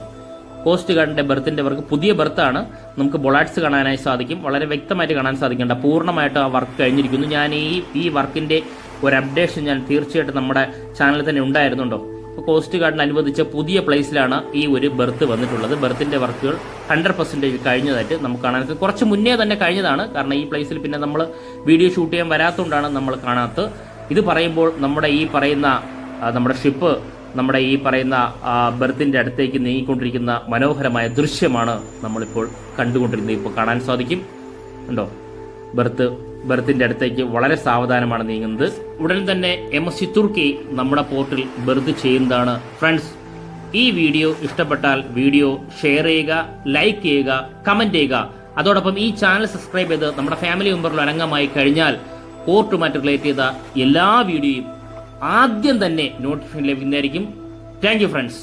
കോസ്റ്റ് ഗാർഡിന്റെ ബെർത്തിന്റെ വർക്ക് പുതിയ ബെർത്താണ്. നമുക്ക് ബൊളാറ്റ്സ് കാണാനായി സാധിക്കും, വളരെ വ്യക്തമായിട്ട് കാണാൻ സാധിക്കേണ്ട. പൂർണ്ണമായിട്ടും ആ വർക്ക് കഴിഞ്ഞിരിക്കുന്നു. ഞാൻ ഈ വർക്കിന്റെ ഒരു അപ്ഡേഷൻ ഞാൻ തീർച്ചയായിട്ടും നമ്മുടെ ചാനലിൽ തന്നെ ഉണ്ടായിരുന്നുണ്ടോ. ഇപ്പോൾ കോസ്റ്റ് ഗാർഡിന് അനുവദിച്ച പുതിയ പ്ലേസിലാണ് ഈ ഒരു ബെർത്ത് വന്നിട്ടുള്ളത്. ബെർത്തിന്റെ വർക്കുകൾ 100% കഴിഞ്ഞതായിട്ട് നമുക്ക് കാണാൻ സാധിക്കും. കുറച്ച് മുന്നേ തന്നെ കഴിഞ്ഞതാണ്. കാരണം ഈ പ്ലേസിൽ പിന്നെ നമ്മൾ വീഡിയോ ഷൂട്ട് ചെയ്യാൻ വരാത്തതുകൊണ്ടാണ് നമ്മൾ കാണാത്തത്. ഇത് പറയുമ്പോൾ നമ്മുടെ ഈ പറയുന്ന നമ്മുടെ ഷിപ്പ് നമ്മുടെ ഈ പറയുന്ന ബെർത്തിന്റെ അടുത്തേക്ക് നീങ്ങിക്കൊണ്ടിരിക്കുന്ന മനോഹരമായ ദൃശ്യമാണ് നമ്മളിപ്പോൾ കണ്ടുകൊണ്ടിരുന്നത്. ഇപ്പോൾ കാണാൻ സാധിക്കും ഉണ്ടോ, ബെർത്തിന്റെ അടുത്തേക്ക് വളരെ സാവധാനമാണ് നീങ്ങുന്നത്. ഉടൻ തന്നെ MSC തുർക്കി നമ്മുടെ പോർട്ടിൽ ബെർത്ത് ചെയ്യുന്നതാണ്. ഫ്രണ്ട്സ്, ഈ വീഡിയോ ഇഷ്ടപ്പെട്ടാൽ വീഡിയോ ഷെയർ ചെയ്യുക, ലൈക്ക് ചെയ്യുക, കമന്റ് ചെയ്യുക. അതോടൊപ്പം ഈ ചാനൽ സബ്സ്ക്രൈബ് ചെയ്ത് നമ്മുടെ ഫാമിലി മെമ്പറിൽ അംഗമായി കഴിഞ്ഞാൽ പോർട്ടുമായിട്ട് റിലേറ്റ് ചെയ്ത എല്ലാ വീഡിയോയും ആദ്യം തന്നെ നോട്ടിഫിക്കേഷൻ ലഭിക്കുന്നതായിരിക്കും. Thank you friends.